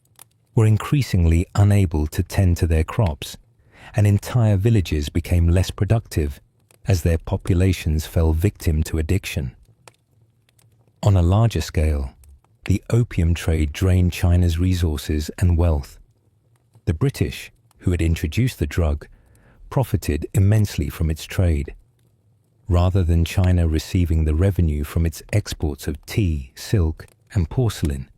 Speaker 1: were increasingly unable to tend to their crops, and entire villages became less productive as their populations fell victim to addiction. On a larger scale, the opium trade drained China's resources and wealth. The British, who had introduced the drug, profited immensely from its trade. Rather than China receiving the revenue from its exports of tea, silk, and porcelain,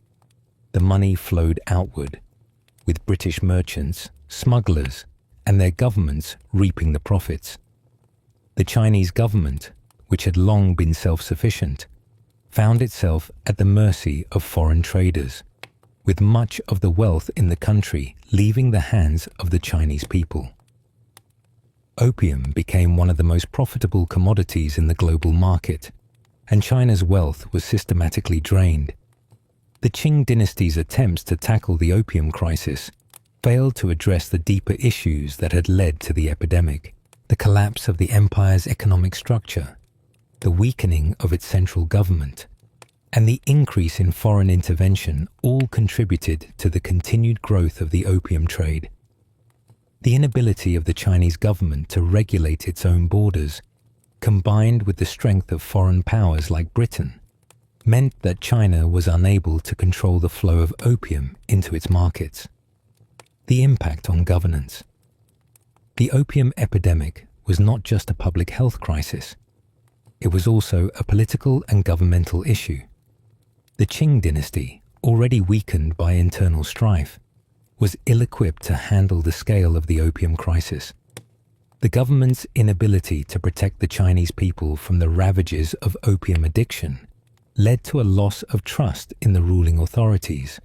Speaker 1: the money flowed outward, with British merchants, smugglers, and their governments reaping the profits. The Chinese government, which had long been self-sufficient, found itself at the mercy of foreign traders, with much of the wealth in the country leaving the hands of the Chinese people. Opium became one of the most profitable commodities in the global market, and China's wealth was systematically drained. The Qing Dynasty's attempts to tackle the opium crisis failed to address the deeper issues that had led to the epidemic. The collapse of the empire's economic structure, the weakening of its central government, and the increase in foreign intervention all contributed to the continued growth of the opium trade. The inability of the Chinese government to regulate its own borders, combined with the strength of foreign powers like Britain, meant that China was unable to control the flow of opium into its markets. The impact on governance. The opium epidemic was not just a public health crisis. It was also a political and governmental issue. The Qing Dynasty, already weakened by internal strife, was ill-equipped to handle the scale of the opium crisis. The government's inability to protect the Chinese people from the ravages of opium addiction led to a loss of trust in the ruling authorities.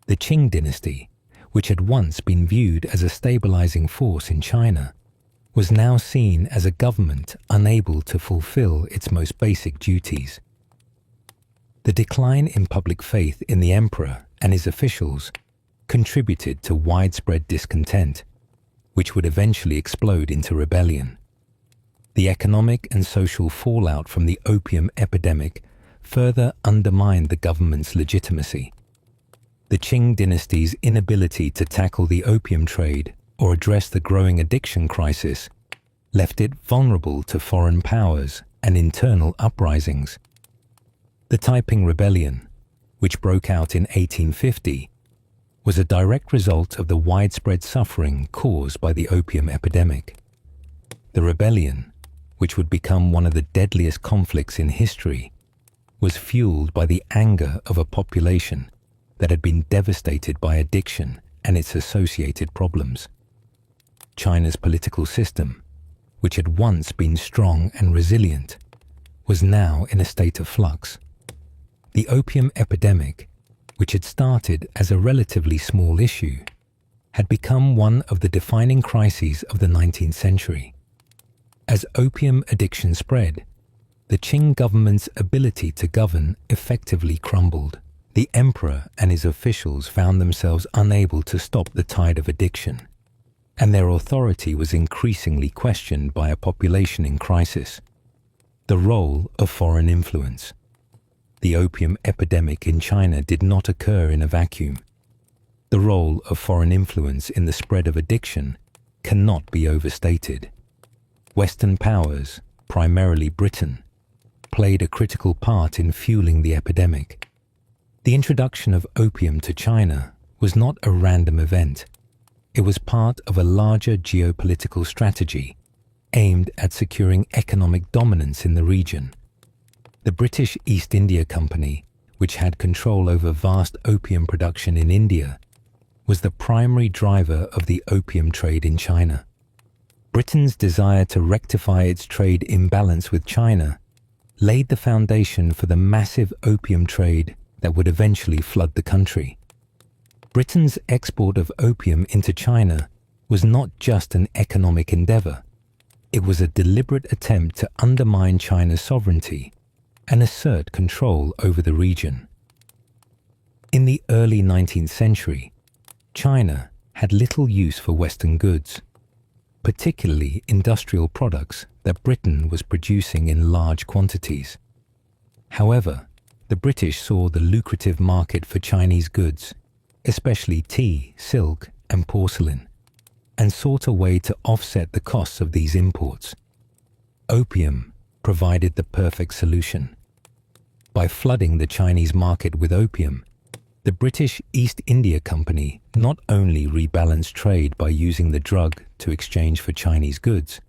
Speaker 1: The Qing Dynasty, which had once been viewed as a stabilizing force in China, was now seen as a government unable to fulfill its most basic duties. The decline in public faith in the emperor and his officials contributed to widespread discontent, which would eventually explode into rebellion. The economic and social fallout from the opium epidemic further undermined the government's legitimacy. The Qing dynasty's inability to tackle the opium trade or address the growing addiction crisis left it vulnerable to foreign powers and internal uprisings. The Taiping Rebellion, which broke out in 1850, was a direct result of the widespread suffering caused by the opium epidemic. The rebellion, which would become one of the deadliest conflicts in history, was fueled by the anger of a population that had been devastated by addiction and its associated problems. China's political system, which had once been strong and resilient, was now in a state of flux. The opium epidemic, which had started as a relatively small issue, had become one of the defining crises of the 19th century. As opium addiction spread, the Qing government's ability to govern effectively crumbled. The emperor and his officials found themselves unable to stop the tide of addiction, and their authority was increasingly questioned by a population in crisis. The role of foreign influence. The opium epidemic in China did not occur in a vacuum. The role of foreign influence in the spread of addiction cannot be overstated. Western powers, primarily Britain, played a critical part in fueling the epidemic. The introduction of opium to China was not a random event. It was part of a larger geopolitical strategy aimed at securing economic dominance in the region. The British East India Company, which had control over vast opium production in India, was the primary driver of the opium trade in China. Britain's desire to rectify its trade imbalance with China laid the foundation for the massive opium trade that would eventually flood the country. Britain's export of opium into China was not just an economic endeavor. It was a deliberate attempt to undermine China's sovereignty and assert control over the region. In the early 19th century, China had little use for Western goods, particularly industrial products that Britain was producing in large quantities. However, the British saw the lucrative market for Chinese goods, especially tea, silk, and porcelain, and sought a way to offset the costs of these imports. Opium provided the perfect solution. By flooding the Chinese market with opium, the British East India Company not only rebalanced trade by using the drug to exchange for Chinese goods,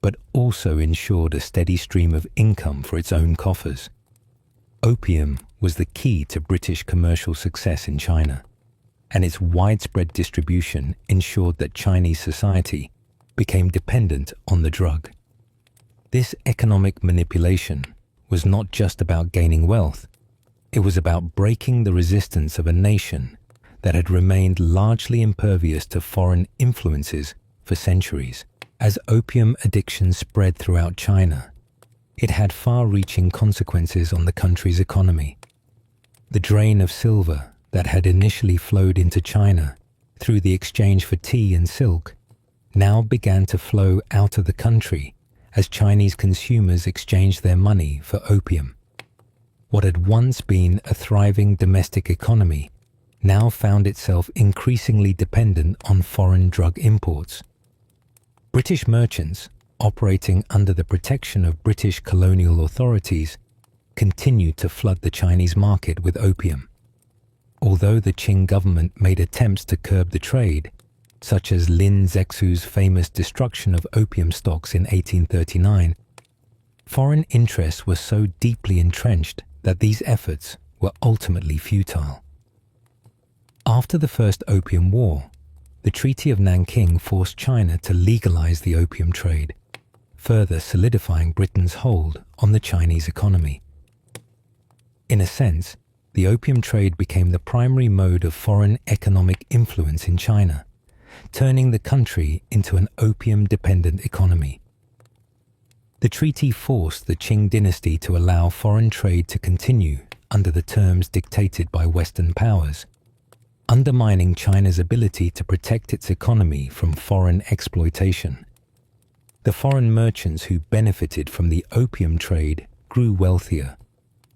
Speaker 1: but also ensured a steady stream of income for its own coffers. Opium was the key to British commercial success in China, and its widespread distribution ensured that Chinese society became dependent on the drug. This economic manipulation was not just about gaining wealth. It was about breaking the resistance of a nation that had remained largely impervious to foreign influences for centuries. As opium addiction spread throughout China, it had far-reaching consequences on the country's economy. The drain of silver that had initially flowed into China through the exchange for tea and silk now began to flow out of the country as Chinese consumers exchanged their money for opium. What had once been a thriving domestic economy now found itself increasingly dependent on foreign drug imports. British merchants, operating under the protection of British colonial authorities, continued to flood the Chinese market with opium. Although the Qing government made attempts to curb the trade, such as Lin Zexu's famous destruction of opium stocks in 1839, foreign interests were so deeply entrenched that these efforts were ultimately futile. After the First Opium War, the Treaty of Nanking forced China to legalize the opium trade, further solidifying Britain's hold on the Chinese economy. In a sense, the opium trade became the primary mode of foreign economic influence in China, turning the country into an opium-dependent economy. The treaty forced the Qing Dynasty to allow foreign trade to continue under the terms dictated by Western powers, undermining China's ability to protect its economy from foreign exploitation. The foreign merchants who benefited from the opium trade grew wealthier,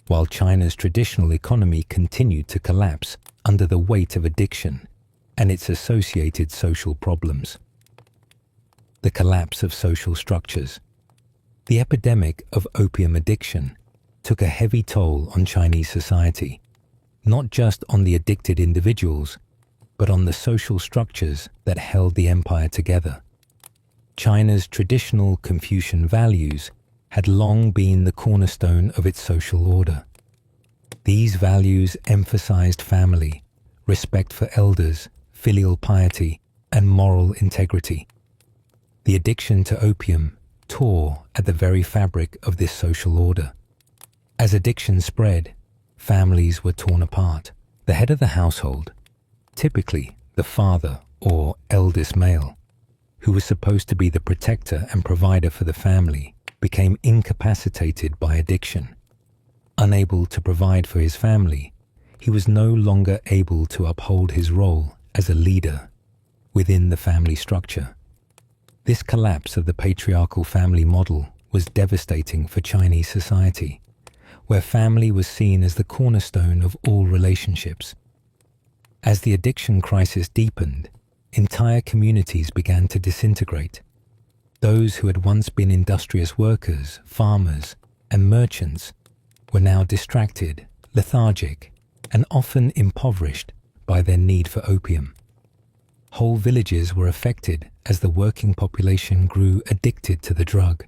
Speaker 1: while China's traditional economy continued to collapse under the weight of addiction and its associated social problems. The collapse of social structures. The epidemic of opium addiction took a heavy toll on Chinese society, not just on the addicted individuals, but on the social structures that held the empire together. China's traditional Confucian values had long been the cornerstone of its social order. These values emphasized family, respect for elders, filial piety, and moral integrity. The addiction to opium tore at the very fabric of this social order. As addiction spread, families were torn apart. The head of the household, typically the father or eldest male, who was supposed to be the protector and provider for the family, became incapacitated by addiction. Unable to provide for his family, he was no longer able to uphold his role as a leader within the family structure. This collapse of the patriarchal family model was devastating for Chinese society, where family was seen as the cornerstone of all relationships. As the addiction crisis deepened, entire communities began to disintegrate. Those who had once been industrious workers, farmers, and merchants were now distracted, lethargic, and often impoverished by their need for opium. Whole villages were affected as the working population grew addicted to the drug.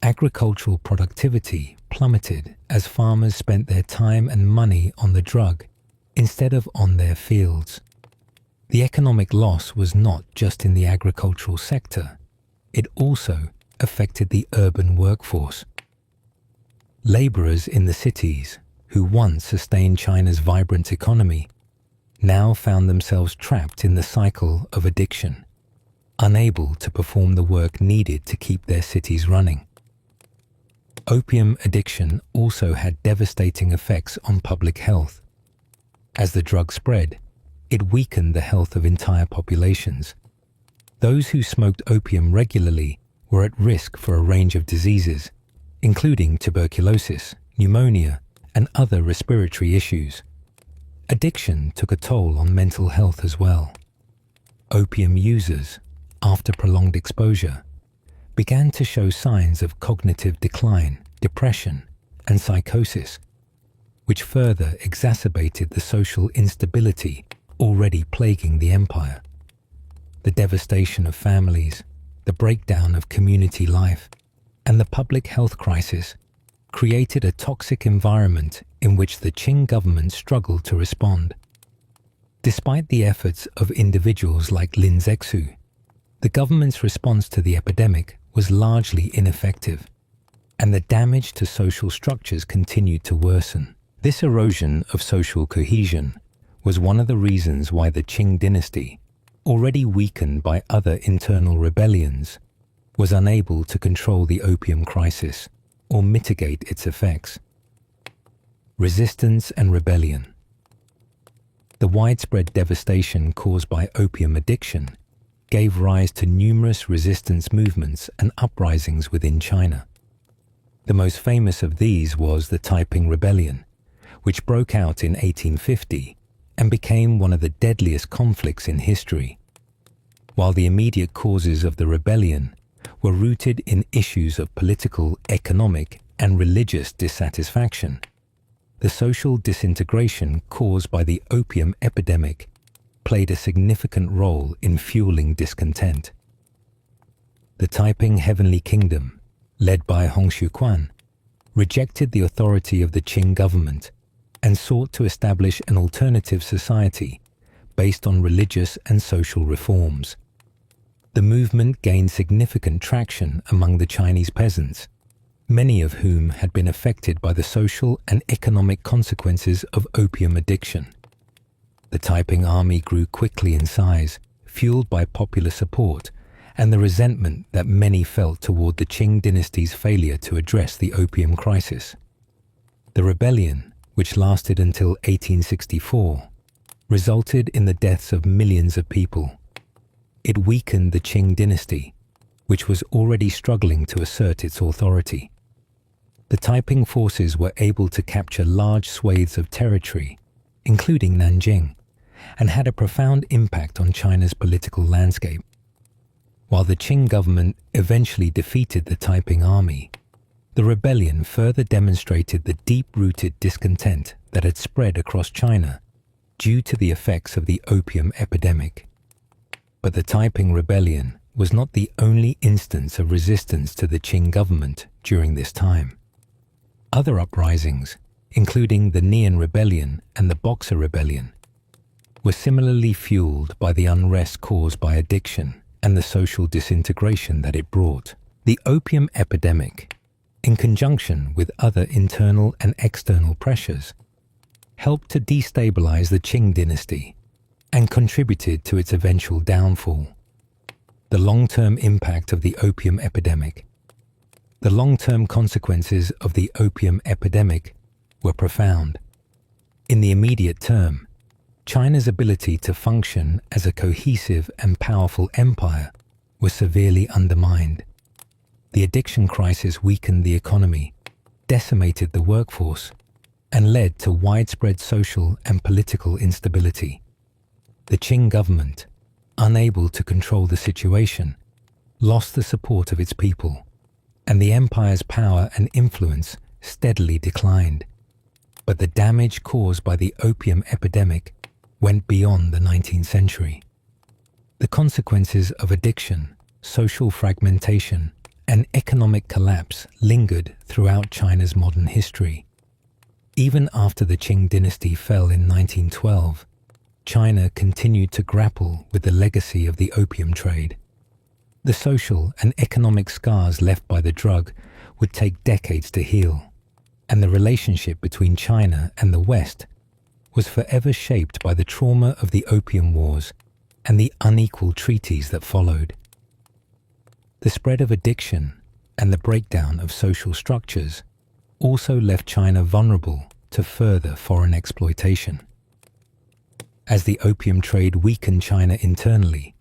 Speaker 1: Agricultural productivity plummeted as farmers spent their time and money on the drug instead of on their fields. The economic loss was not just in the agricultural sector, it also affected the urban workforce. Laborers in the cities, who once sustained China's vibrant economy, now found themselves trapped in the cycle of addiction, unable to perform the work needed to keep their cities running. Opium addiction also had devastating effects on public health. As the drug spread, it weakened the health of entire populations. Those who smoked opium regularly were at risk for a range of diseases, including tuberculosis, pneumonia, and other respiratory issues. Addiction took a toll on mental health as well. Opium users, after prolonged exposure, began to show signs of cognitive decline, depression, and psychosis, which further exacerbated the social instability already plaguing the empire. The devastation of families, the breakdown of community life, and the public health crisis created a toxic environment in which the Qing government struggled to respond. Despite the efforts of individuals like Lin Zexu, the government's response to the epidemic was largely ineffective, and the damage to social structures continued to worsen. This erosion of social cohesion was one of the reasons why the Qing Dynasty, already weakened by other internal rebellions, was unable to control the opium crisis or mitigate its effects. Resistance and rebellion. The widespread devastation caused by opium addiction gave rise to numerous resistance movements and uprisings within China. The most famous of these was the Taiping Rebellion, which broke out in 1850 and became one of the deadliest conflicts in history. While the immediate causes of the rebellion were rooted in issues of political, economic, and religious dissatisfaction, the social disintegration caused by the opium epidemic played a significant role in fueling discontent. The Taiping Heavenly Kingdom, led by Hongshuquan, rejected the authority of the Qing government and sought to establish an alternative society based on religious and social reforms. The movement gained significant traction among the Chinese peasants, many of whom had been affected by the social and economic consequences of opium addiction. The Taiping army grew quickly in size, fueled by popular support and the resentment that many felt toward the Qing dynasty's failure to address the opium crisis. The rebellion, which lasted until 1864, resulted in the deaths of millions of people. It weakened the Qing dynasty, which was already struggling to assert its authority. The Taiping forces were able to capture large swathes of territory, including Nanjing, and had a profound impact on China's political landscape. While the Qing government eventually defeated the Taiping army, the rebellion further demonstrated the deep-rooted discontent that had spread across China due to the effects of the opium epidemic. But the Taiping rebellion was not the only instance of resistance to the Qing government during this time. Other uprisings, including the Nian Rebellion and the Boxer Rebellion, were similarly fueled by the unrest caused by addiction and the social disintegration that it brought. The opium epidemic, in conjunction with other internal and external pressures, helped to destabilize the Qing dynasty and contributed to its eventual downfall. The long-term impact of the opium epidemic. The long-term consequences of the opium epidemic were profound. In the immediate term, China's ability to function as a cohesive and powerful empire was severely undermined. The addiction crisis weakened the economy, decimated the workforce, and led to widespread social and political instability. The Qing government, unable to control the situation, lost the support of its people, and the empire's power and influence steadily declined. But the damage caused by the opium epidemic went beyond the 19th century. The consequences of addiction, social fragmentation, and economic collapse lingered throughout China's modern history. Even after the Qing dynasty fell in 1912, China continued to grapple with the legacy of the opium trade. The social and economic scars left by the drug would take decades to heal, and the relationship between China and the West was forever shaped by the trauma of the Opium Wars and the unequal treaties that followed. The spread of addiction and the breakdown of social structures also left China vulnerable to further foreign exploitation. As the opium trade weakened China internally,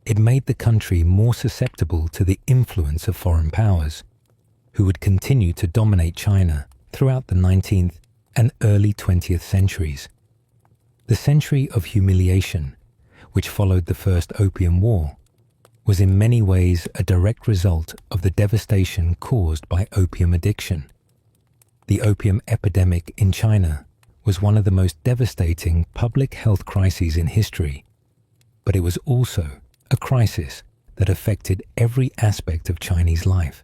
Speaker 1: it made the country more susceptible to the influence of foreign powers, who would continue to dominate China throughout the 19th and early 20th centuries. The Century of Humiliation, which followed the First Opium War, was in many ways a direct result of the devastation caused by opium addiction. The opium epidemic in China was one of the most devastating public health crises in history, but it was also a crisis that affected every aspect of Chinese life.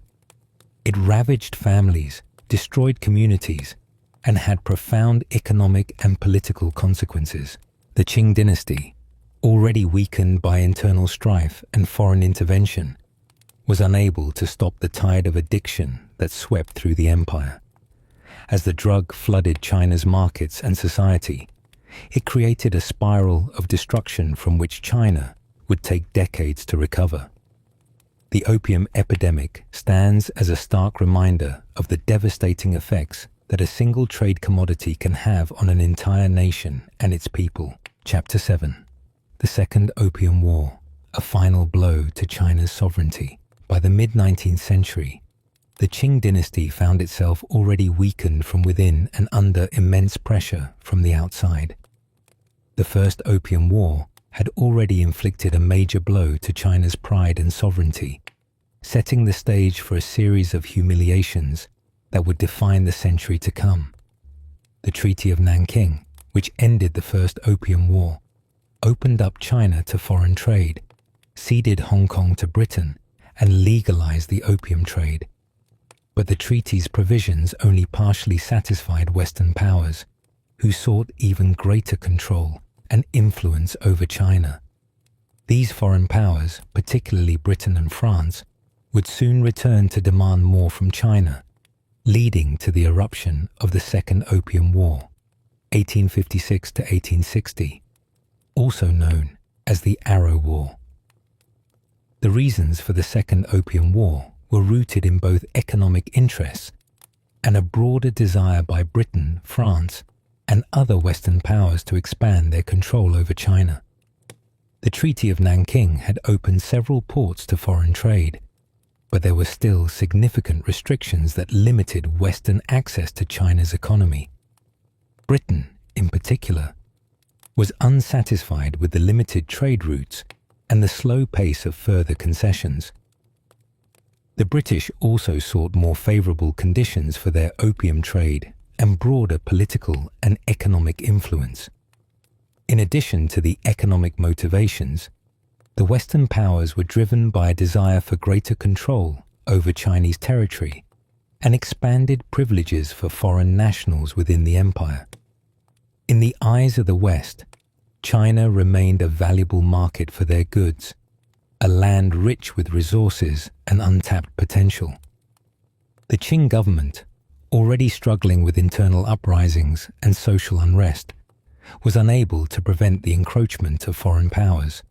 Speaker 1: It ravaged families, destroyed communities, and had profound economic and political consequences. The Qing dynasty, already weakened by internal strife and foreign intervention, was unable to stop the tide of addiction that swept through the empire. As the drug flooded China's markets and society, it created a spiral of destruction from which China would take decades to recover. The opium epidemic stands as a stark reminder of the devastating effects that a single trade commodity can have on an entire nation and its people. Chapter 7. The Second Opium War, a final blow to China's sovereignty. By the mid-19th century, the Qing dynasty found itself already weakened from within and under immense pressure from the outside. The First Opium War had already inflicted a major blow to China's pride and sovereignty, setting the stage for a series of humiliations that would define the century to come. The Treaty of Nanking, which ended the First Opium War, opened up China to foreign trade, ceded Hong Kong to Britain, and legalized the opium trade. But the treaty's provisions only partially satisfied Western powers, who sought even greater control and influence over China. These foreign powers, particularly Britain and France, would soon return to demand more from China, leading to the eruption of the Second Opium War, 1856 to 1860, also known as the Arrow War. The reasons for the Second Opium War were rooted in both economic interests and a broader desire by Britain, France, and other Western powers to expand their control over China. The Treaty of Nanking had opened several ports to foreign trade, but there were still significant restrictions that limited Western access to China's economy. Britain, in particular, was unsatisfied with the limited trade routes and the slow pace of further concessions. The British also sought more favorable conditions for their opium trade and broader political and economic influence. In addition to the economic motivations, the Western powers were driven by a desire for greater control over Chinese territory and expanded privileges for foreign nationals within the empire. In the eyes of the West, China remained a valuable market for their goods, a land rich with resources and untapped potential. The Qing government, already struggling with internal uprisings and social unrest, was unable to prevent the encroachment of foreign powers,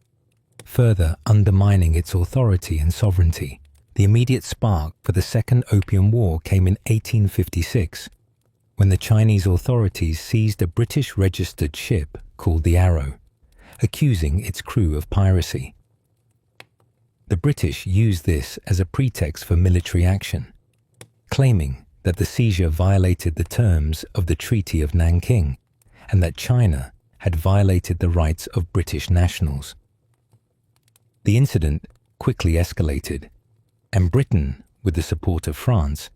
Speaker 1: further undermining its authority and sovereignty. The immediate spark for the Second Opium War came in 1856, when the Chinese authorities seized a British-registered ship called the Arrow, accusing its crew of piracy. The British used this as a pretext for military action, claiming that the seizure violated the terms of the Treaty of Nanking and that China had violated the rights of British nationals. The incident quickly escalated, and Britain, with the support of France,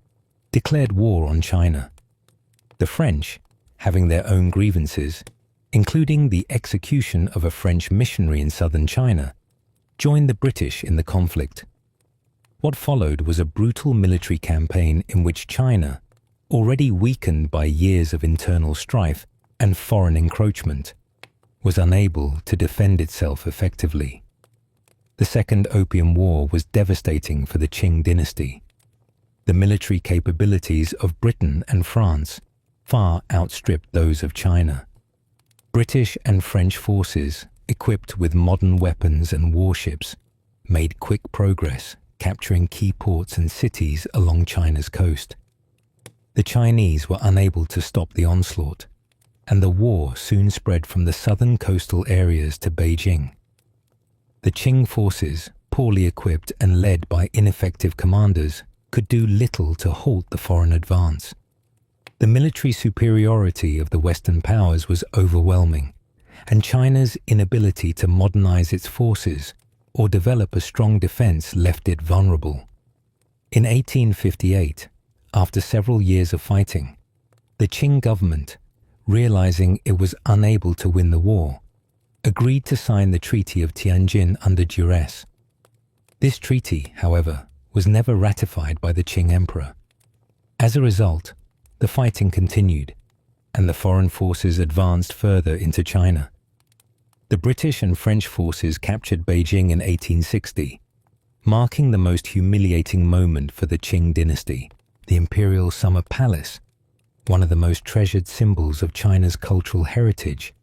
Speaker 1: declared war on China. The French, having their own grievances, including the execution of a French missionary in southern China, joined the British in the conflict. What followed was a brutal military campaign in which China, already weakened by years of internal strife and foreign encroachment, was unable to defend itself effectively. The Second Opium War was devastating for the Qing Dynasty. The military capabilities of Britain and France far outstripped those of China. British and French forces, equipped with modern weapons and warships, made quick progress, capturing key ports and cities along China's coast. The Chinese were unable to stop the onslaught, and the war soon spread from the southern coastal areas to Beijing. The Qing forces, poorly equipped and led by ineffective commanders, could do little to halt the foreign advance. The military superiority of the Western powers was overwhelming, and China's inability to modernize its forces or develop a strong defense left it vulnerable. In 1858, after several years of fighting, the Qing government, realizing it was unable to win the war, agreed to sign the Treaty of Tianjin under duress. This treaty, however, was never ratified by the Qing emperor. As a result, the fighting continued, and the foreign forces advanced further into China. The British and French forces captured Beijing in 1860, marking the most humiliating moment for the Qing dynasty. The Imperial Summer Palace, one of the most treasured symbols of China's cultural heritage,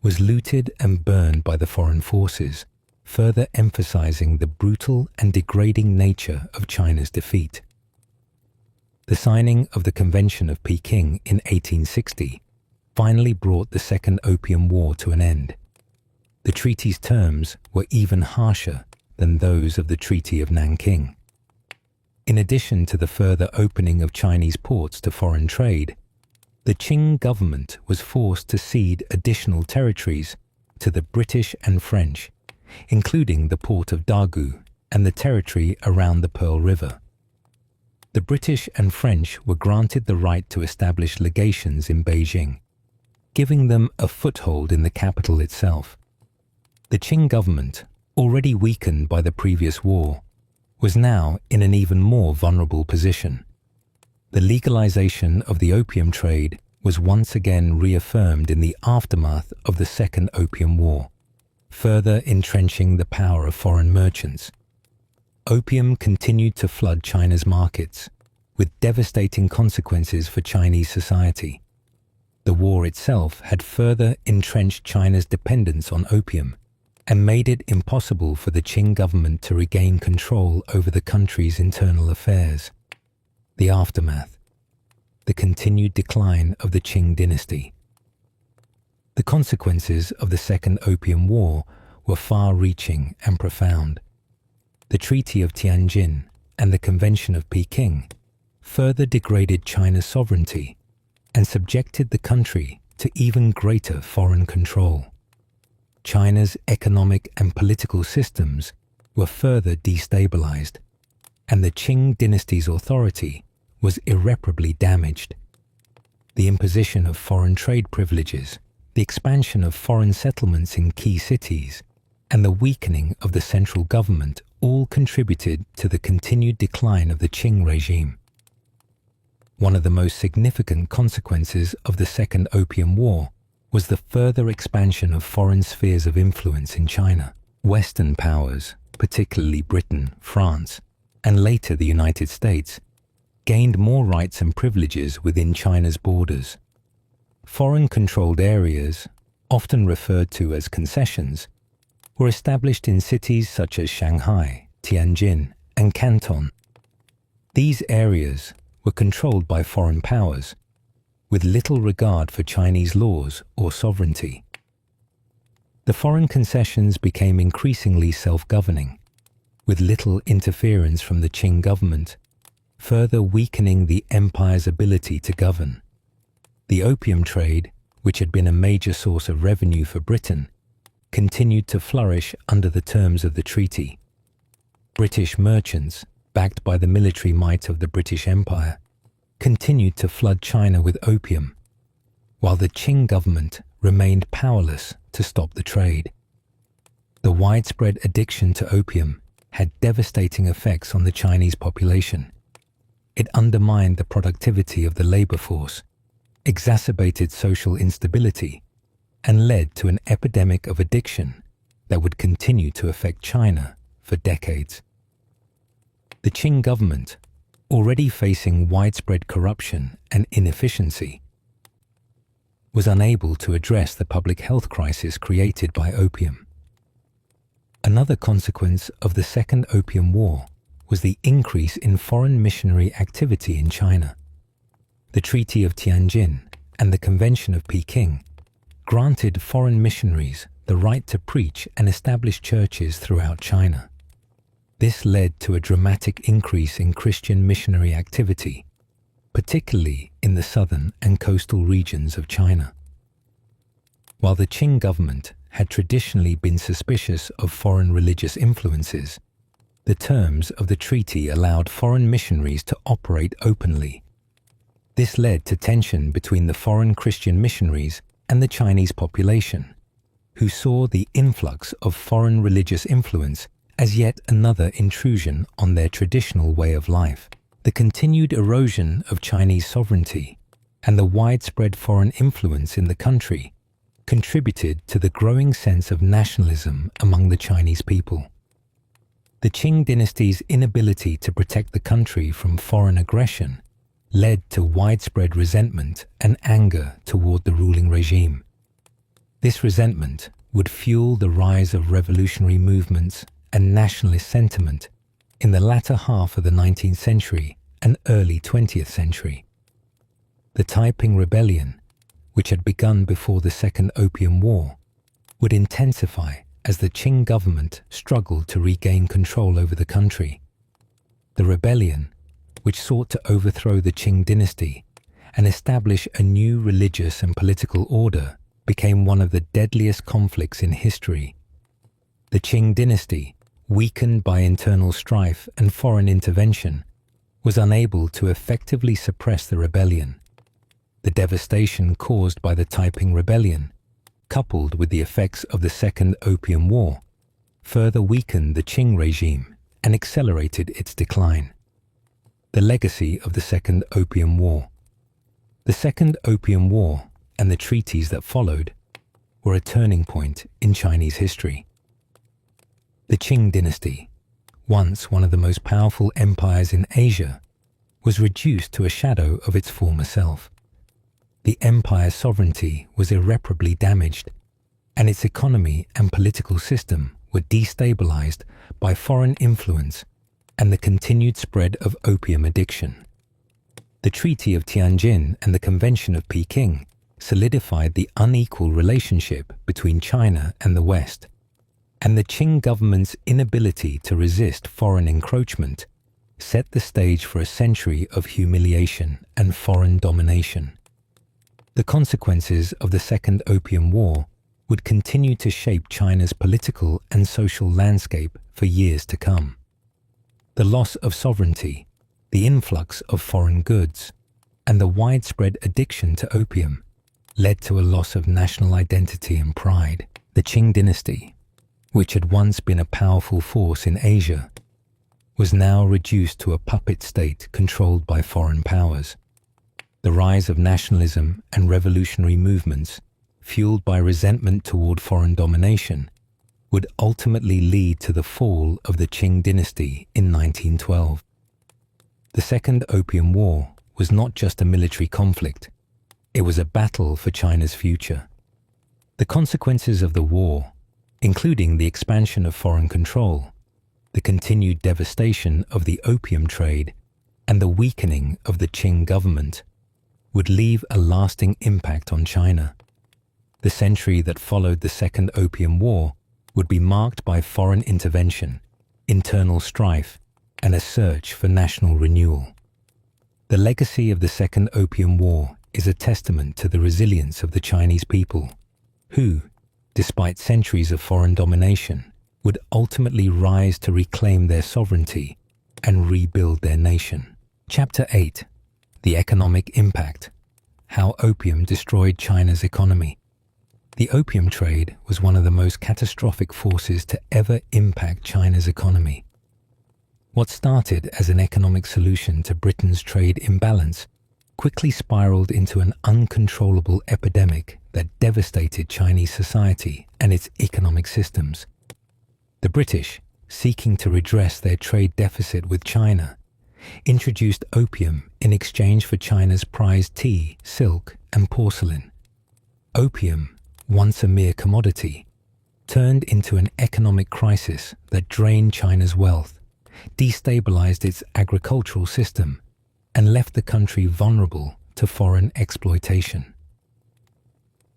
Speaker 1: was looted and burned by the foreign forces, further emphasizing the brutal and degrading nature of China's defeat. The signing of the Convention of Peking in 1860 finally brought the Second Opium War to an end. The treaty's terms were even harsher than those of the Treaty of Nanking. In addition to the further opening of Chinese ports to foreign trade, the Qing government was forced to cede additional territories to the British and French, including the port of Dagu and the territory around the Pearl River. The British and French were granted the right to establish legations in Beijing, giving them a foothold in the capital itself. The Qing government, already weakened by the previous war, was now in an even more vulnerable position. The legalization of the opium trade was once again reaffirmed in the aftermath of the Second Opium War, further entrenching the power of foreign merchants. Opium continued to flood China's markets, with devastating consequences for Chinese society. The war itself had further entrenched China's dependence on opium and made it impossible for the Qing government to regain control over the country's internal affairs. The aftermath: the continued decline of the Qing Dynasty. The consequences of the Second Opium War were far-reaching and profound. The Treaty of Tianjin and the Convention of Peking further degraded China's sovereignty and subjected the country to even greater foreign control. China's economic and political systems were further destabilized, and the Qing dynasty's authority was irreparably damaged. The imposition of foreign trade privileges, the expansion of foreign settlements in key cities, and the weakening of the central government all contributed to the continued decline of the Qing regime. One of the most significant consequences of the Second Opium War was the further expansion of foreign spheres of influence in China. Western powers, particularly Britain, France, and later the United States, gained more rights and privileges within China's borders. Foreign-controlled areas, often referred to as concessions, were established in cities such as Shanghai, Tianjin, and Canton. These areas were controlled by foreign powers, with little regard for Chinese laws or sovereignty. The foreign concessions became increasingly self-governing, with little interference from the Qing government, further weakening the empire's ability to govern. The opium trade, which had been a major source of revenue for Britain, continued to flourish under the terms of the treaty. British merchants, backed by the military might of the British Empire, continued to flood China with opium, while the Qing government remained powerless to stop the trade. The widespread addiction to opium had devastating effects on the Chinese population. It undermined the productivity of the labor force, exacerbated social instability, and led to an epidemic of addiction that would continue to affect China for decades. The Qing government, already facing widespread corruption and inefficiency, was unable to address the public health crisis created by opium. Another consequence of the Second Opium War was the increase in foreign missionary activity in China. The Treaty of Tianjin and the Convention of Peking granted foreign missionaries the right to preach and establish churches throughout China. This led to a dramatic increase in Christian missionary activity, particularly in the southern and coastal regions of China. While the Qing government had traditionally been suspicious of foreign religious influences, the terms of the treaty allowed foreign missionaries to operate openly. This led to tension between the foreign Christian missionaries and the Chinese population, who saw the influx of foreign religious influence as yet another intrusion on their traditional way of life. The continued erosion of Chinese sovereignty and the widespread foreign influence in the country contributed to the growing sense of nationalism among the Chinese people. The Qing dynasty's inability to protect the country from foreign aggression led to widespread resentment and anger toward the ruling regime. This resentment would fuel the rise of revolutionary movements and nationalist sentiment in the latter half of the 19th century and early 20th century. The Taiping Rebellion, which had begun before the Second Opium War, would intensify as the Qing government struggled to regain control over the country. The rebellion, which sought to overthrow the Qing dynasty and establish a new religious and political order, became one of the deadliest conflicts in history. The Qing dynasty, weakened by internal strife and foreign intervention, was unable to effectively suppress the rebellion. The devastation caused by the Taiping Rebellion coupled with the effects of the Second Opium War, further weakened the Qing regime and accelerated its decline. The legacy of the Second Opium War. The Second Opium War and the treaties that followed were a turning point in Chinese history. The Qing Dynasty, once one of the most powerful empires in Asia, was reduced to a shadow of its former self. The empire's sovereignty was irreparably damaged, and its economy and political system were destabilized by foreign influence and the continued spread of opium addiction. The Treaty of Tianjin and the Convention of Peking solidified the unequal relationship between China and the West, and the Qing government's inability to resist foreign encroachment set the stage for a century of humiliation and foreign domination. The consequences of the Second Opium War would continue to shape China's political and social landscape for years to come. The loss of sovereignty, the influx of foreign goods, and the widespread addiction to opium led to a loss of national identity and pride. The Qing Dynasty, which had once been a powerful force in Asia, was now reduced to a puppet state controlled by foreign powers. The rise of nationalism and revolutionary movements, fueled by resentment toward foreign domination, would ultimately lead to the fall of the Qing Dynasty in 1912. The Second Opium War was not just a military conflict, it was a battle for China's future. The consequences of the war, including the expansion of foreign control, the continued devastation of the opium trade, and the weakening of the Qing government, would leave a lasting impact on China. The century that followed the Second Opium War would be marked by foreign intervention, internal strife, and a search for national renewal. The legacy of the Second Opium War is a testament to the resilience of the Chinese people, who, despite centuries of foreign domination, would ultimately rise to reclaim their sovereignty and rebuild their nation. Chapter 8. The Economic Impact. How Opium Destroyed China's Economy. The opium trade was one of the most catastrophic forces to ever impact China's economy. What started as an economic solution to Britain's trade imbalance quickly spiraled into an uncontrollable epidemic that devastated Chinese society and its economic systems. The British, seeking to redress their trade deficit with China, introduced opium in exchange for China's prized tea, silk, and porcelain. Opium, once a mere commodity, turned into an economic crisis that drained China's wealth, destabilized its agricultural system, and left the country vulnerable to foreign exploitation.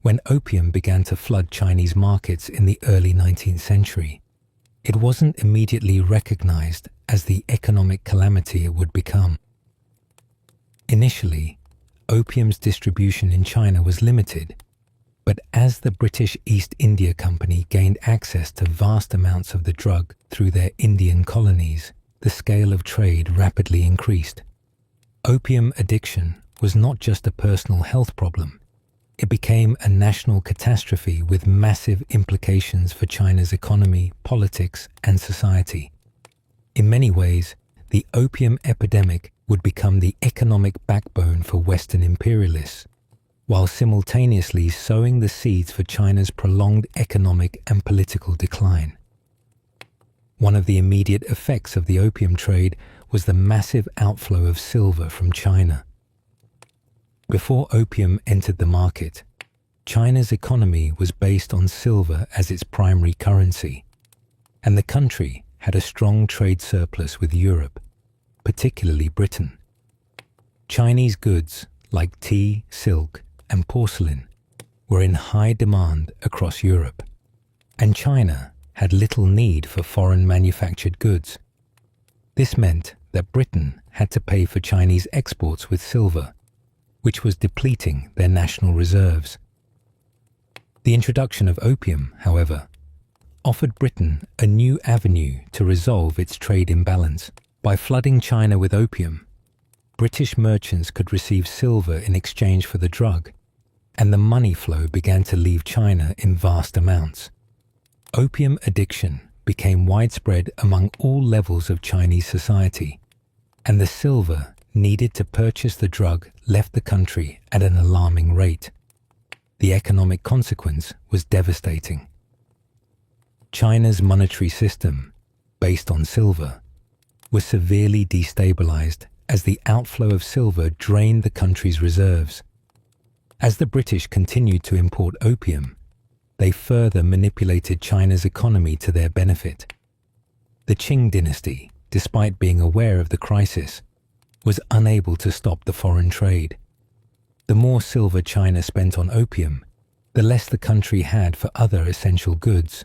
Speaker 1: When opium began to flood Chinese markets in the early 19th century, it wasn't immediately recognized as the economic calamity it would become. Initially, opium's distribution in China was limited, but as the British East India Company gained access to vast amounts of the drug through their Indian colonies, the scale of trade rapidly increased. Opium addiction was not just a personal health problem. It became a national catastrophe with massive implications for China's economy, politics, and society. In many ways, the opium epidemic would become the economic backbone for Western imperialists, while simultaneously sowing the seeds for China's prolonged economic and political decline. One of the immediate effects of the opium trade was the massive outflow of silver from China. Before opium entered the market, China's economy was based on silver as its primary currency, and the country had a strong trade surplus with Europe, particularly Britain. Chinese goods like tea, silk, and porcelain were in high demand across Europe, and China had little need for foreign manufactured goods. This meant that Britain had to pay for Chinese exports with silver, which was depleting their national reserves. The introduction of opium, however, offered Britain a new avenue to resolve its trade imbalance. By flooding China with opium, British merchants could receive silver in exchange for the drug, and the money flow began to leave China in vast amounts. Opium addiction became widespread among all levels of Chinese society, and the silver needed to purchase the drug left the country at an alarming rate. The economic consequence was devastating. China's monetary system, based on silver, was severely destabilized as the outflow of silver drained the country's reserves. As the British continued to import opium, they further manipulated China's economy to their benefit. The Qing Dynasty, despite being aware of the crisis, was unable to stop the foreign trade. The more silver China spent on opium, the less the country had for other essential goods,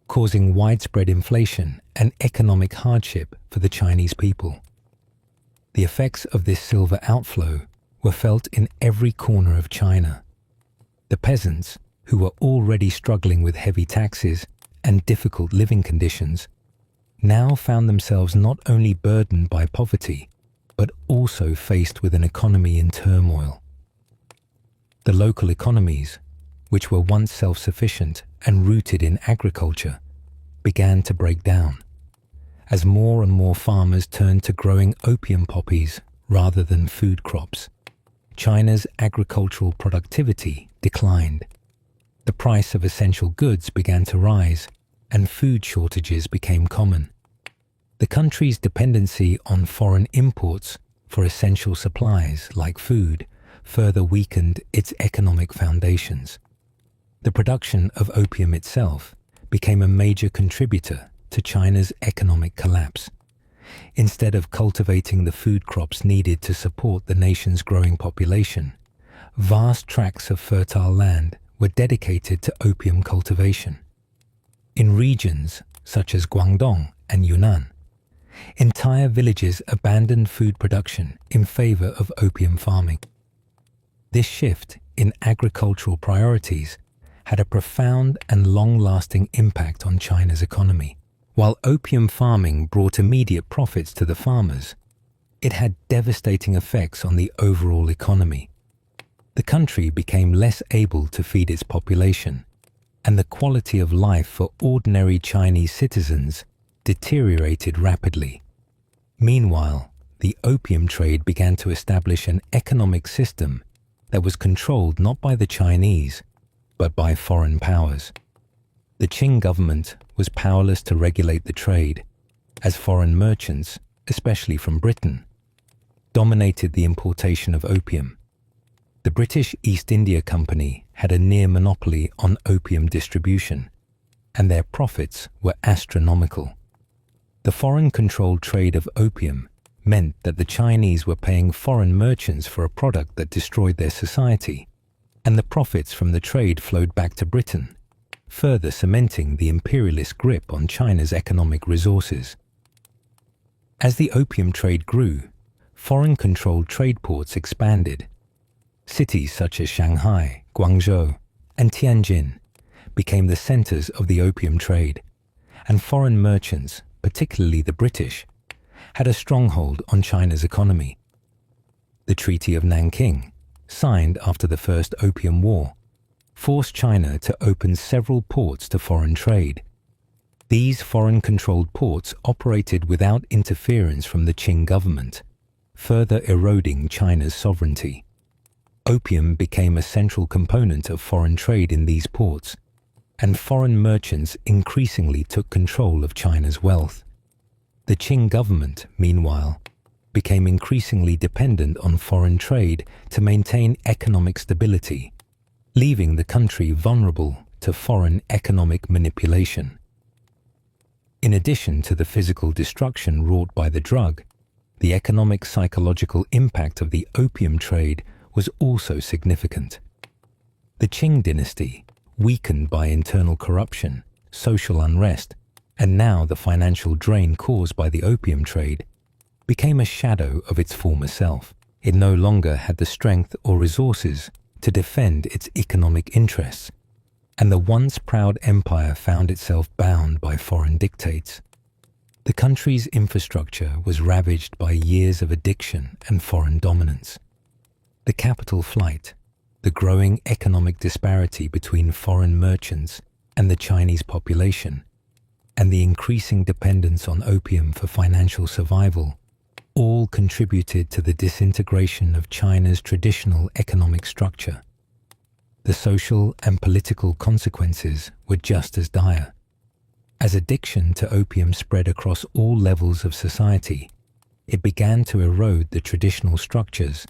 Speaker 1: causing widespread inflation and economic hardship for the Chinese people. The effects of this silver outflow were felt in every corner of China. The peasants, who were already struggling with heavy taxes and difficult living conditions, now found themselves not only burdened by poverty, but also faced with an economy in turmoil. The local economies, which were once self-sufficient and rooted in agriculture, began to break down, as more and more farmers turned to growing opium poppies rather than food crops. China's agricultural productivity declined. The price of essential goods began to rise, and food shortages became common. The country's dependency on foreign imports for essential supplies like food further weakened its economic foundations. The production of opium itself became a major contributor to China's economic collapse. Instead of cultivating the food crops needed to support the nation's growing population, vast tracts of fertile land were dedicated to opium cultivation. In regions such as Guangdong and Yunnan, entire villages abandoned food production in favor of opium farming. This shift in agricultural priorities had a profound and long-lasting impact on China's economy. While opium farming brought immediate profits to the farmers, it had devastating effects on the overall economy. The country became less able to feed its population, and the quality of life for ordinary Chinese citizens deteriorated rapidly. Meanwhile, the opium trade began to establish an economic system that was controlled not by the Chinese, but by foreign powers. The Qing government was powerless to regulate the trade, as foreign merchants, especially from Britain, dominated the importation of opium. The British East India Company had a near monopoly on opium distribution, and their profits were astronomical. The foreign-controlled trade of opium meant that the Chinese were paying foreign merchants for a product that destroyed their society, and the profits from the trade flowed back to Britain, further cementing the imperialist grip on China's economic resources. As the opium trade grew, foreign-controlled trade ports expanded. Cities such as Shanghai, Guangzhou, and Tianjin became the centers of the opium trade, and foreign merchants, particularly the British, had a stronghold on China's economy. The Treaty of Nanking, signed after the First Opium War, forced China to open several ports to foreign trade. These foreign-controlled ports operated without interference from the Qing government, further eroding China's sovereignty. Opium became a central component of foreign trade in these ports, and foreign merchants increasingly took control of China's wealth. The Qing government, meanwhile, became increasingly dependent on foreign trade to maintain economic stability, leaving the country vulnerable to foreign economic manipulation. In addition to the physical destruction wrought by the drug, the economic psychological impact of the opium trade was also significant. The Qing Dynasty, weakened by internal corruption, social unrest, and now the financial drain caused by the opium trade, became a shadow of its former self. It no longer had the strength or resources to defend its economic interests, and the once proud empire found itself bound by foreign dictates. The country's infrastructure was ravaged by years of addiction and foreign dominance. The capital flight, the growing economic disparity between foreign merchants and the Chinese population, and the increasing dependence on opium for financial survival all contributed to the disintegration of China's traditional economic structure. The social and political consequences were just as dire. As addiction to opium spread across all levels of society, it began to erode the traditional structures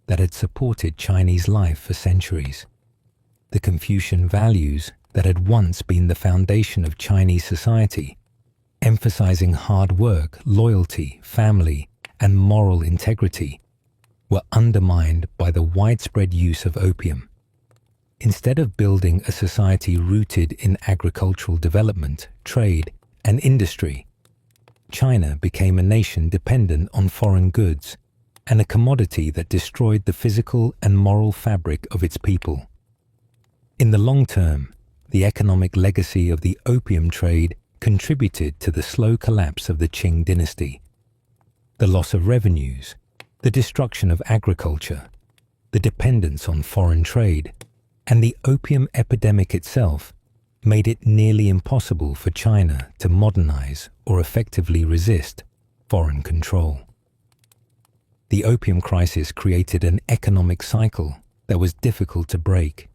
Speaker 1: that had supported Chinese life for centuries. The Confucian values that had once been the foundation of Chinese society, emphasizing hard work, loyalty, family, and moral integrity, were undermined by the widespread use of opium. Instead of building a society rooted in agricultural development, trade, and industry, China became a nation dependent on foreign goods and a commodity that destroyed the physical and moral fabric of its people. In the long term, the economic legacy of the opium trade contributed to the slow collapse of the Qing Dynasty. The loss of revenues, the destruction of agriculture, the dependence on foreign trade, and the opium epidemic itself made it nearly impossible for China to modernize or effectively resist foreign control. The opium crisis created an economic cycle that was difficult to break,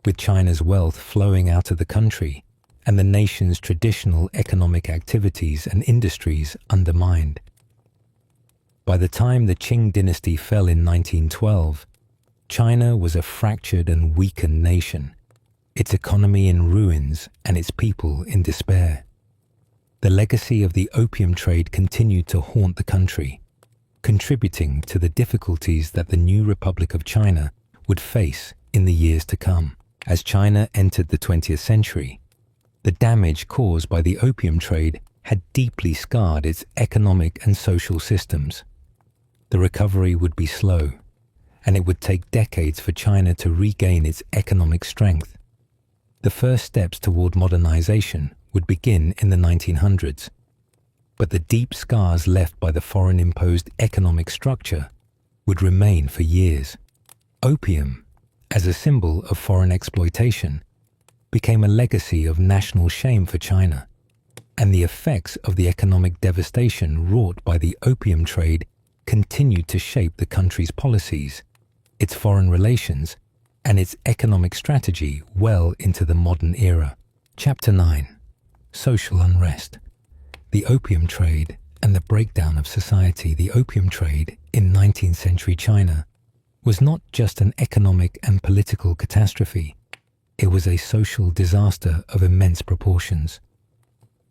Speaker 1: with China's wealth flowing out of the country and the nation's traditional economic activities and industries undermined. By the time the Qing Dynasty fell in 1912, China was a fractured and weakened nation, its economy in ruins and its people in despair. The legacy of the opium trade continued to haunt the country, contributing to the difficulties that the new Republic of China would face in the years to come. As China entered the 20th century, the damage caused by the opium trade had deeply scarred its economic and social systems. The recovery would be slow, and it would take decades for China to regain its economic strength. The first steps toward modernization would begin in the 1900s, but the deep scars left by the foreign-imposed economic structure would remain for years. Opium, as a symbol of foreign exploitation, became a legacy of national shame for China, and the effects of the economic devastation wrought by the opium trade continued to shape the country's policies, its foreign relations, and its economic strategy well into the modern era. Chapter 9. Social Unrest. The Opium Trade and the Breakdown of Society. The opium trade in 19th century China was not just an economic and political catastrophe, it was a social disaster of immense proportions.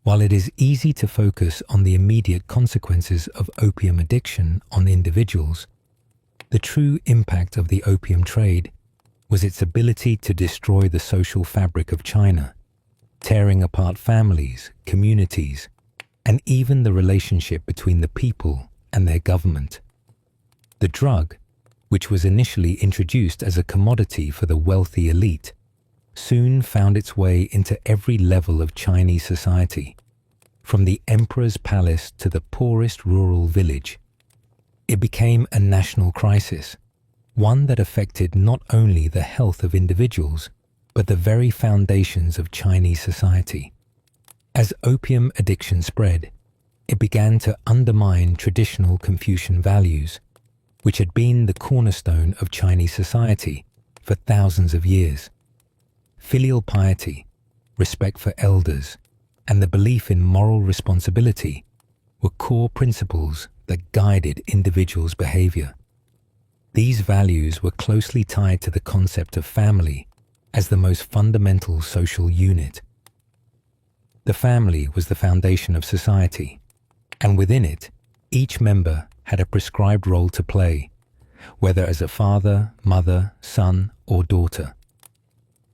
Speaker 1: While it is easy to focus on the immediate consequences of opium addiction on individuals, the true impact of the opium trade was its ability to destroy the social fabric of China, tearing apart families, communities, and even the relationship between the people and their government. The drug, which was initially introduced as a commodity for the wealthy elite, soon found its way into every level of Chinese society, from the emperor's palace to the poorest rural village. It became a national crisis, one that affected not only the health of individuals, but the very foundations of Chinese society. As opium addiction spread, it began to undermine traditional Confucian values, which had been the cornerstone of Chinese society for thousands of years. Filial piety, respect for elders, and the belief in moral responsibility were core principles that guided individuals' behavior. These values were closely tied to the concept of family as the most fundamental social unit. The family was the foundation of society, and within it, each member had a prescribed role to play, whether as a father, mother, son, or daughter.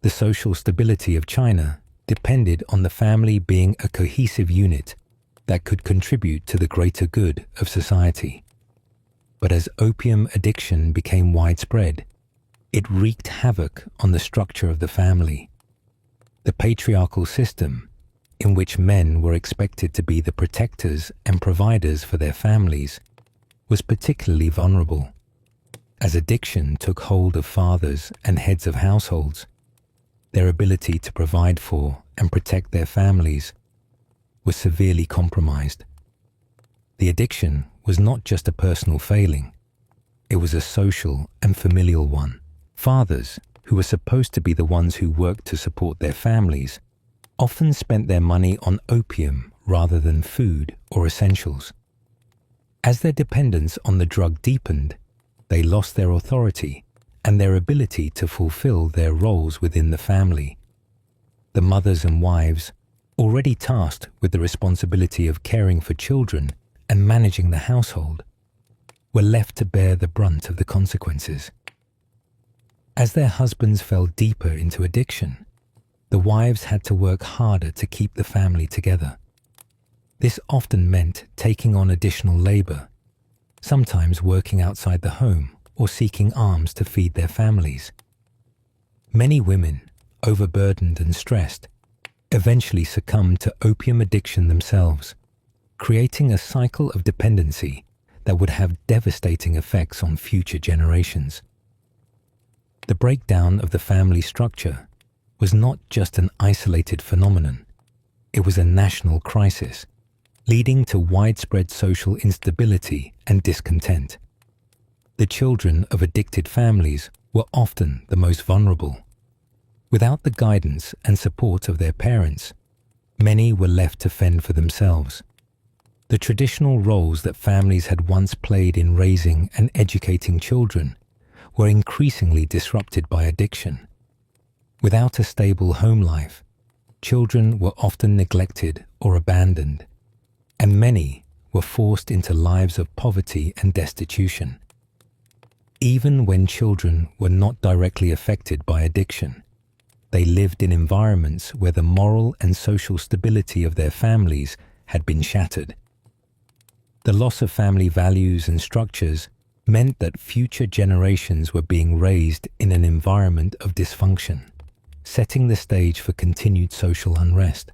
Speaker 1: The social stability of China depended on the family being a cohesive unit that could contribute to the greater good of society. But as opium addiction became widespread, it wreaked havoc on the structure of the family. The patriarchal system, in which men were expected to be the protectors and providers for their families, was particularly vulnerable. As addiction took hold of fathers and heads of households, their ability to provide for and protect their families was severely compromised. The addiction was not just a personal failing, it was a social and familial one. Fathers, who were supposed to be the ones who worked to support their families, often spent their money on opium rather than food or essentials. As their dependence on the drug deepened, they lost their authority and their ability to fulfill their roles within the family. The mothers and wives, already tasked with the responsibility of caring for children and managing the household, were left to bear the brunt of the consequences. As their husbands fell deeper into addiction, the wives had to work harder to keep the family together. This often meant taking on additional labor, sometimes working outside the home or seeking alms to feed their families. Many women, overburdened and stressed, eventually succumbed to opium addiction themselves, creating a cycle of dependency that would have devastating effects on future generations. The breakdown of the family structure was not just an isolated phenomenon, it was a national crisis, leading to widespread social instability and discontent. The children of addicted families were often the most vulnerable. Without the guidance and support of their parents, many were left to fend for themselves. The traditional roles that families had once played in raising and educating children were increasingly disrupted by addiction. Without a stable home life, children were often neglected or abandoned, and many were forced into lives of poverty and destitution. Even when children were not directly affected by addiction, they lived in environments where the moral and social stability of their families had been shattered. The loss of family values and structures meant that future generations were being raised in an environment of dysfunction, setting the stage for continued social unrest.